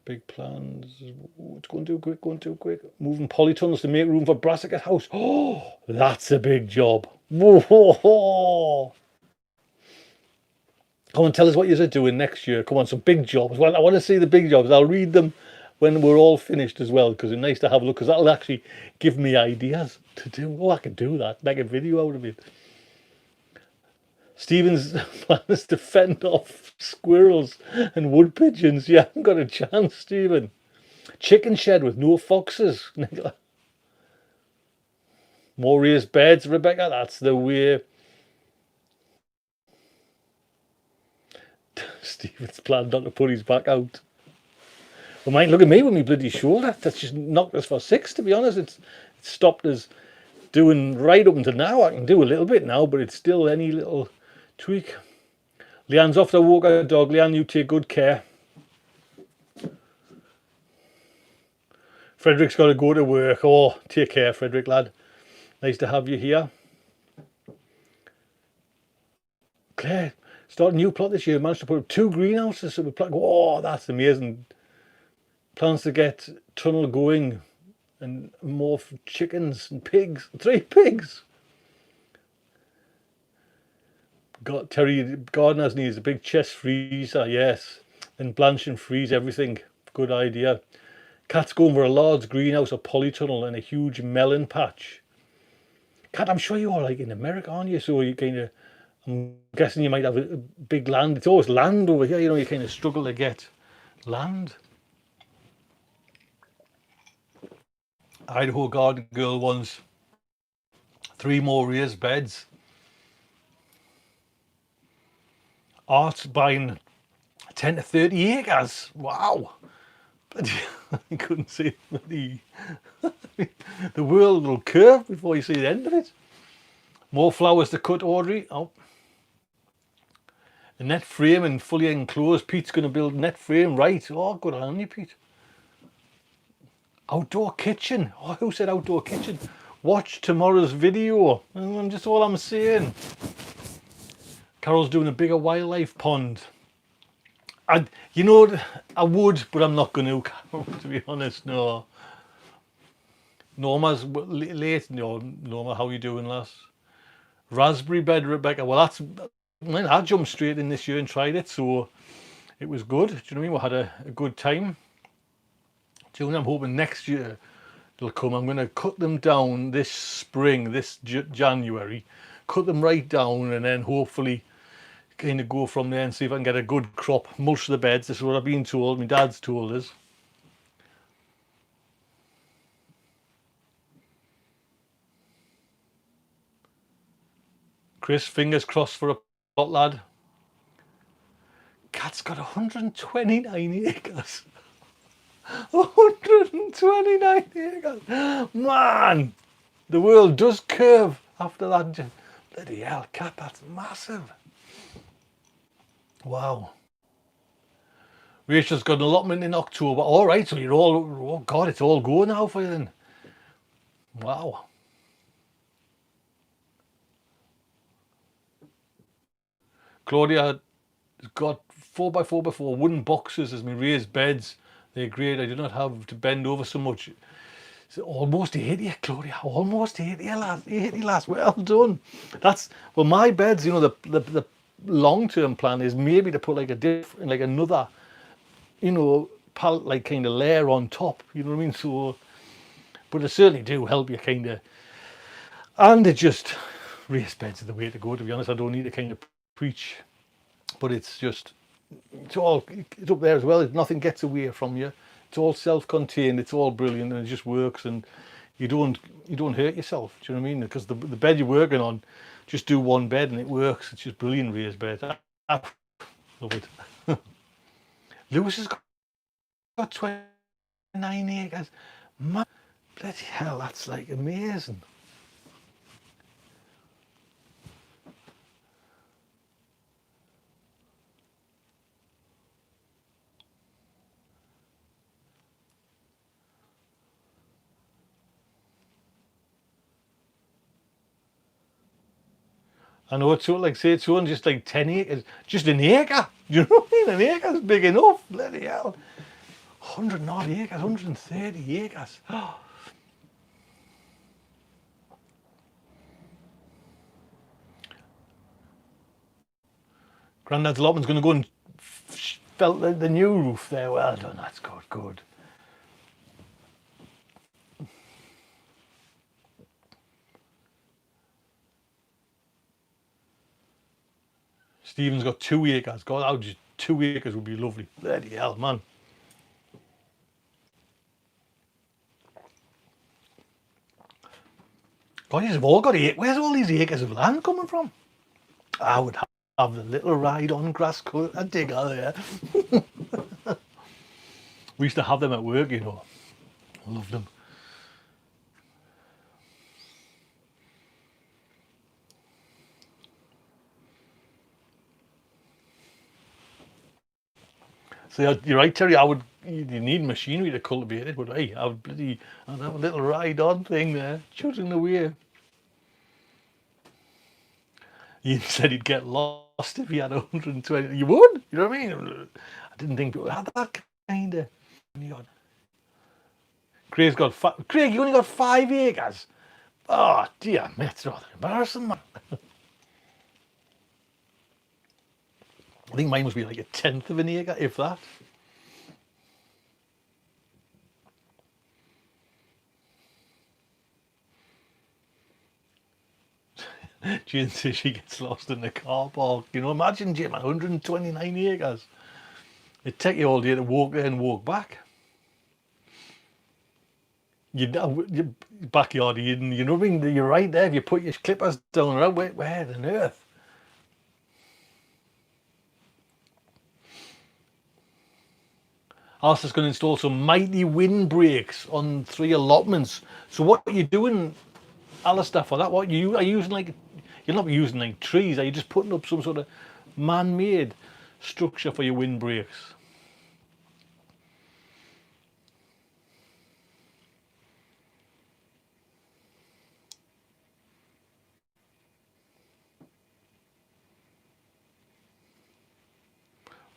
big plans. It's going too quick, going too quick. Moving polytunnels to make room for Brassica House. Oh, that's a big job. Whoa. Come on, tell us what you're doing next year. Come on, some big jobs. Well, I want to see the big jobs. I'll read them when we're all finished as well, because it's nice to have a look, because that'll actually give me ideas to do. Oh, I can do that. Make a video out of it. Stephen's plan is to fend off squirrels and wood pigeons. You haven't got a chance, Stephen. Chicken shed with no foxes. More raised beds, Rebecca. That's the way. Stephen's planned not to put his back out. Well, mind, look at me with my bloody shoulder. That's just knocked us for six, to be honest. It's stopped us doing right up until now. I can do a little bit now, but it's still any little tweak. Leanne's off to walk her dog. Leanne, you take good care. Frederick's got to go to work. Oh, take care, Frederick, lad. Nice to have you here. Claire, start a new plot this year. Managed to put up 2 greenhouses. So we plan. Oh, that's amazing. Plans to get tunnel going and more chickens and pigs. 3 pigs. Got Terry Gardeners needs a big chest freezer. Yes, and blanch and freeze everything. Good idea. Cat's going for a large greenhouse, a polytunnel, and a huge melon patch. Cat, I'm sure you are like in America, aren't you? So you kind of, I'm guessing you might have a big land. It's always land over here. You know, you kind of struggle to get land. Idaho Garden Girl wants 3 more raised beds. Art's buying 10 to 30 acres. Wow. I couldn't see the the world will curve before you see the end of it. More flowers to cut, Audrey. Oh. A net frame and fully enclosed. Pete's going to build a net frame. Right. Oh, good on you, Pete. Outdoor kitchen. Oh, who said outdoor kitchen? Watch tomorrow's video. Just all I'm saying. Carol's doing a bigger wildlife pond. You know, I would, but I'm not going to, Carol, to be honest. No. Norma's late. No, Norma, how you doing, lass? Raspberry bed, Rebecca. Well, I jumped straight in this year and tried it, so it was good. Do you know what I mean? We had a good time. June, I'm hoping next year they'll come. I'm going to cut them down this spring, this January, cut them right down, and then hopefully kind of go from there and see if I can get a good crop. Mulch the beds. This is what I've been told. My dad's told us. Chris, fingers crossed for a plot, lad. Cat's got 129 acres. 129 acres. Man, the world does curve after that. Bloody hell, Cat, that's massive. Wow. Rachel's got an allotment in October. All right, so you're all, oh God, it's all go now for you then. Wow. Claudia has got 4x4x4 wooden boxes as my raised beds. They're great. I do not have to bend over so much. It's almost 80, Claudia. Almost 80, lass. 80, lass. Well done. That's, well, my beds, you know, the long-term plan is maybe to put like a different, like another, you know, pallet, like kind of layer on top. You know what I mean? So, but they certainly do help you kind of, and it just, raised beds are the way to go, to be honest. I don't need to kind of preach, but it's just, it's up there as well. Nothing gets away from you. It's all self-contained. It's all brilliant, and it just works. And you don't hurt yourself. Do you know what I mean? Because the bed you're working on, just do one bed and it works. It's just brilliant raised bed. I love it. Lewis has got 29 acres. Man, bloody hell, that's like amazing. I know it's like say it's only just like 10 acres, just an acre. Do you know what I mean? An acre's big enough. Bloody hell. 100 odd acres, 130 acres. Grandad's allotment's going to go and felt the new roof there. Well done, that's good, good. Stephen's got 2 acres. God, how just 2 acres would be lovely. Bloody hell, man. God, you've all got acres. Where's all these acres of land coming from? I would have the little ride on grass cut. I'd dig out of there. We used to have them at work, you know. I loved them. So you're right, Terry. You need machinery to cultivate it, but hey, I'd have a little ride-on thing there, shooting away. Ian said he'd get lost if he had 120. You would? You know what I mean? I didn't think people had that kind of. Craig, you only got 5 acres. Oh dear, mate, it's rather embarrassing, man. I think mine must be like 1/10 of an acre, if that. Jane says she gets lost in the car park. You know, imagine, Jim, 129 acres. It'd take you all day to walk there and walk back. Your backyard, you know what I mean? You're right there. If you put your clippers down around, where on earth? Alistair's going to install some mighty windbreaks on 3 allotments. So what are you doing, Alistair, for that? What are you using like? You're not using like trees. Are you just putting up some sort of man-made structure for your windbreaks?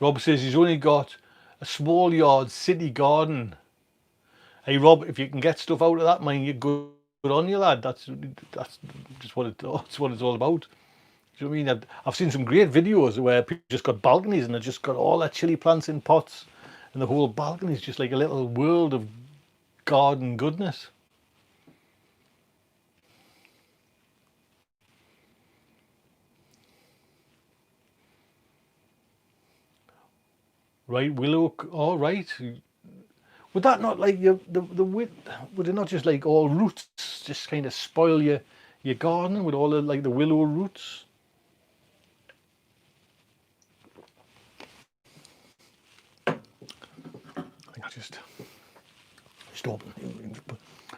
Rob says he's only got a small yard, city garden. Hey Rob, if you can get stuff out of that, man, you're good on you, lad. That's just what it's all about. Do you know what I mean? I've seen some great videos where people just got balconies and they've just got all their chili plants in pots, and the whole balcony is just like a little world of garden goodness. Right, willow. All right. Would that not like would it not just like all roots just kind of spoil your garden with all the like the willow roots? I think I just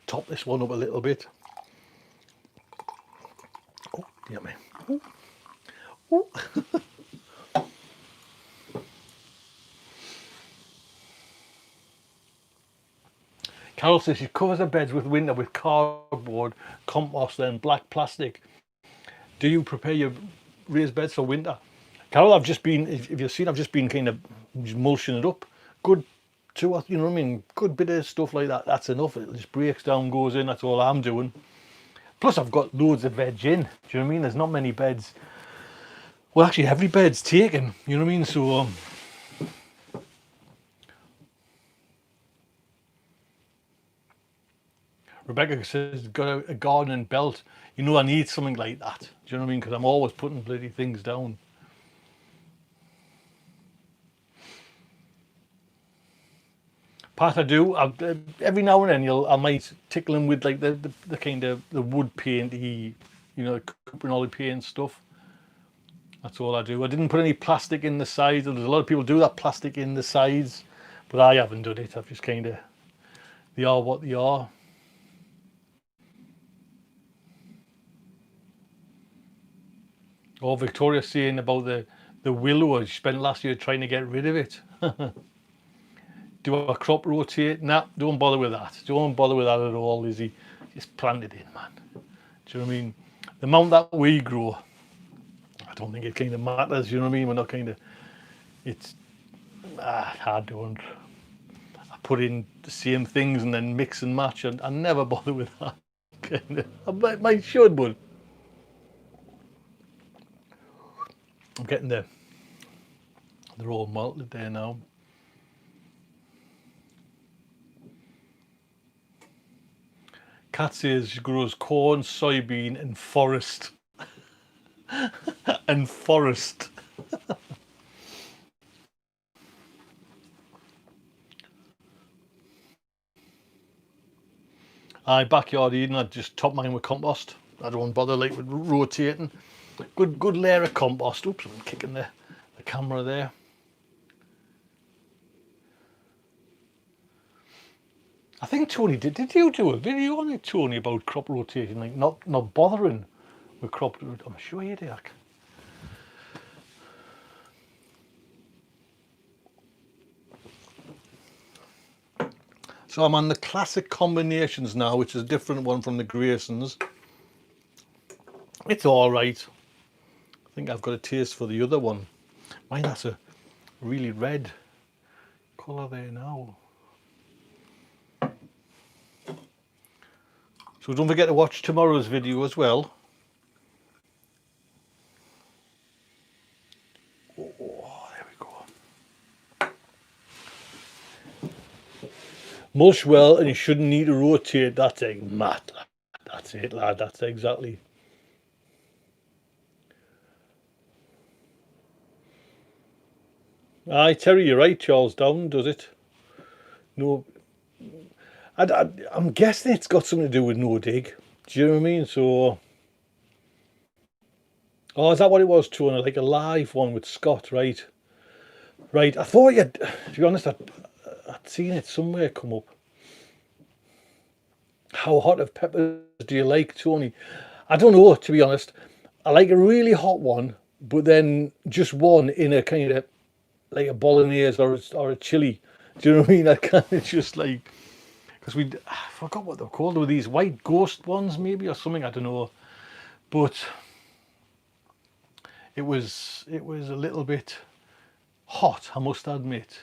top this one up a little bit. Oh, dear me. Ooh. Ooh. Carol says she covers her beds with winter with cardboard, compost, and black plastic. Do you prepare your raised beds for winter? Carol, I've just been, if you've seen, I've just been kind of just mulching it up. Good you know what I mean? Good bit of stuff like that. That's enough. It just breaks down, goes in. That's all I'm doing. Plus, I've got loads of veg in. Do you know what I mean? There's not many beds. Well, actually, every bed's taken. You know what I mean? So, Rebecca says, got a gardening belt. You know, I need something like that. Do you know what I mean? Because I'm always putting bloody things down. Pat, I do. Every now and then, I might tickle him with like the kind of the wood painty, you know, Cuprinoli paint stuff. That's all I do. I didn't put any plastic in the sides. There's a lot of people do that plastic in the sides, but I haven't done it. I've just kind of, they are what they are. Oh, Victoria's saying about the willow. She spent last year trying to get rid of it. Do a crop rotate? Nah, don't bother with that. Don't bother with that at all, Lizzie. Just plant it in, man. Do you know what I mean? The amount that we grow, don't think it kind of matters, you know what I mean? We're not kind of, it's, I don't. I put in the same things and then mix and match, and I never bother with that. Kind of. I might should, but I'm getting there. They're all malted there now. Kat says she grows corn, soybean, and forest. And forest. Backyard Eden, I just top mine with compost. I don't bother like with rotating. Good layer of compost. Oops, I'm kicking the camera there. I think Tony did you do a video on it, Tony, about crop rotation, like not bothering with crop rotation? I'm sure you did. So I'm on the classic combinations now, which is a different one from the Graysons. It's all right. I think I've got a taste for the other one. Mine has a really red colour there now. So don't forget to watch tomorrow's video as well. Oh, there we go. Mulch well, and you shouldn't need to rotate. That's it, Matt. That's it, lad. That's exactly. Aye, Terry, you're right. Charles Down does it. No, I'm guessing it's got something to do with no dig. Do you know what I mean? So, oh, is that what it was, Tony? Like a live one with Scott, right? Right. I thought you'd. To be honest, I'd seen it somewhere come up. How hot of peppers do you like, Tony? I don't know, to be honest. I like a really hot one, but then just one in a kind of like a bolognese or a chili. Do you know what I mean? I kind of just like, because I forgot what they're called. They were these white ghost ones, maybe, or something. I don't know. But it was a little bit hot, I must admit.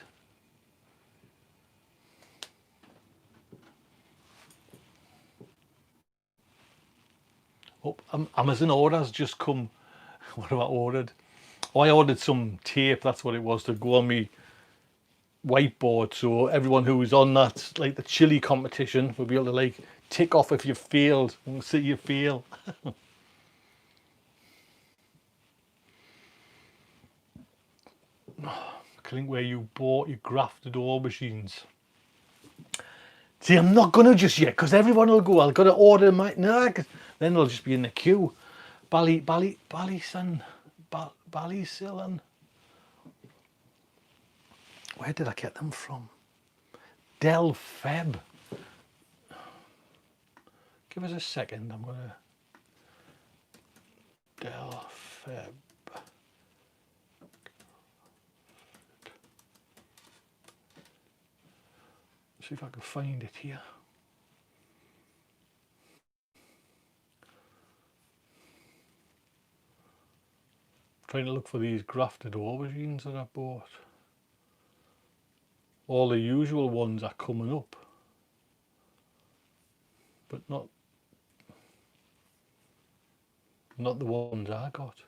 Oh, Amazon orders just come. What have I ordered? Oh, I ordered some tape. That's what it was, to go on me whiteboard, so everyone who was on that, like the chili competition, will be able to like tick off if you failed and see you fail. I think where you bought your grafted aubergines. See, I'm not gonna just yet, because everyone will go, I've got to order my, no, cause then they'll just be in the queue. Ballysillan. Where did I get them from? Del Feb. Give us a second, I'm gonna. Del Feb. See if I can find it here. Trying to look for these grafted aubergines that I bought. All the usual ones are coming up, but not the ones I got.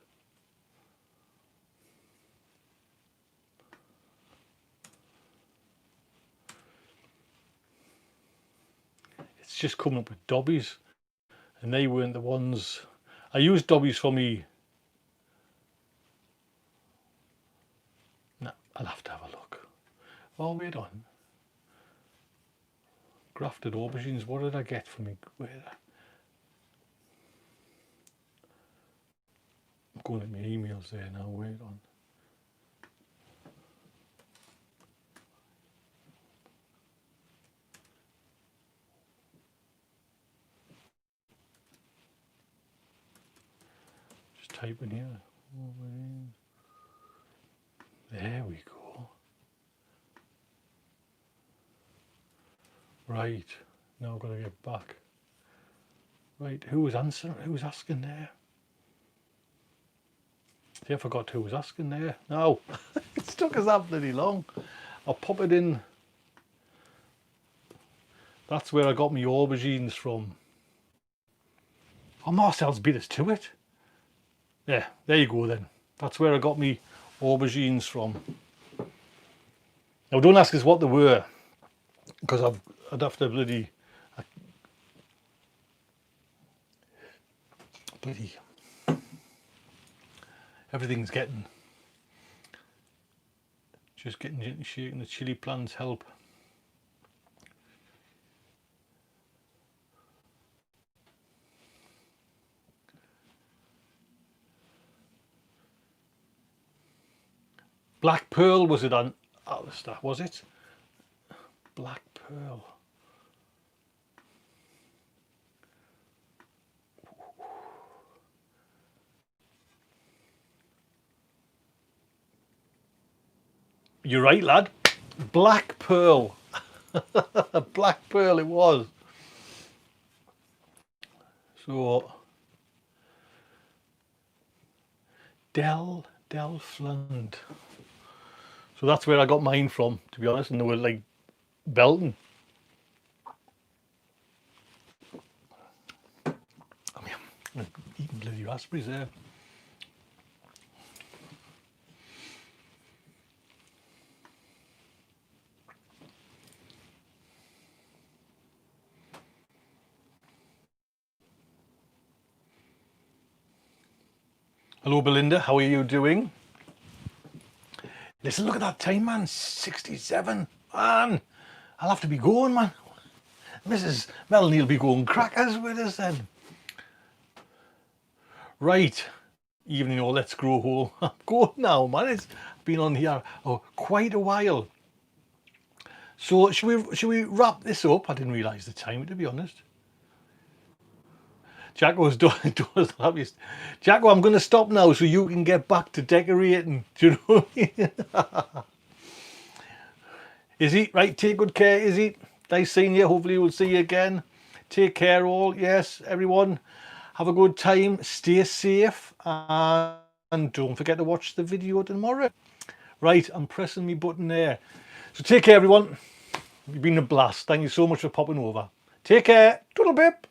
It's just coming up with dobbies, and they weren't the ones. I used dobbies for me. No, I'll have to have a look. Oh, wait on. Grafted aubergines, what did I get for me? I'm going at my emails there now, wait on. Just type in here. There we go. Right, now I've got to get back. Right, who was answering? Who was asking there? See, I forgot who was asking there. No, it took us that bloody long. I'll pop it in. That's where I got my aubergines from. Oh, Marcel's beat us to it. Yeah, there you go then. That's where I got me aubergines from. Now don't ask us what they were, because I'd have to bloody everything's getting shaking. The chili plants help. Black Pearl was it on Alistair, was it? Black Pearl. You're right, lad. Black Pearl. Black Pearl it was. So Delfland. So that's where I got mine from, to be honest, and they were like belting. I mean, I'm eating bloody raspberries there. Hello Belinda, how are you doing? Listen, look at that time, man. 67. Man, I'll have to be going, man. Mrs. Melanie will be going crackers with us then. Right. Evening or Let's Grow Whole. I'm going now, man. It's been on here quite a while. So should we wrap this up? I didn't realise the time, to be honest. Jacko's doing the happiest. Jacko, I'm going to stop now so you can get back to decorating. Do you know what I mean? Izzy, right, take good care, Izzy. Nice seeing you. Hopefully we'll see you again. Take care all. Yes, everyone. Have a good time. Stay safe. And don't forget to watch the video tomorrow. Right, I'm pressing my button there. So take care, everyone. You've been a blast. Thank you so much for popping over. Take care. Toodle pip.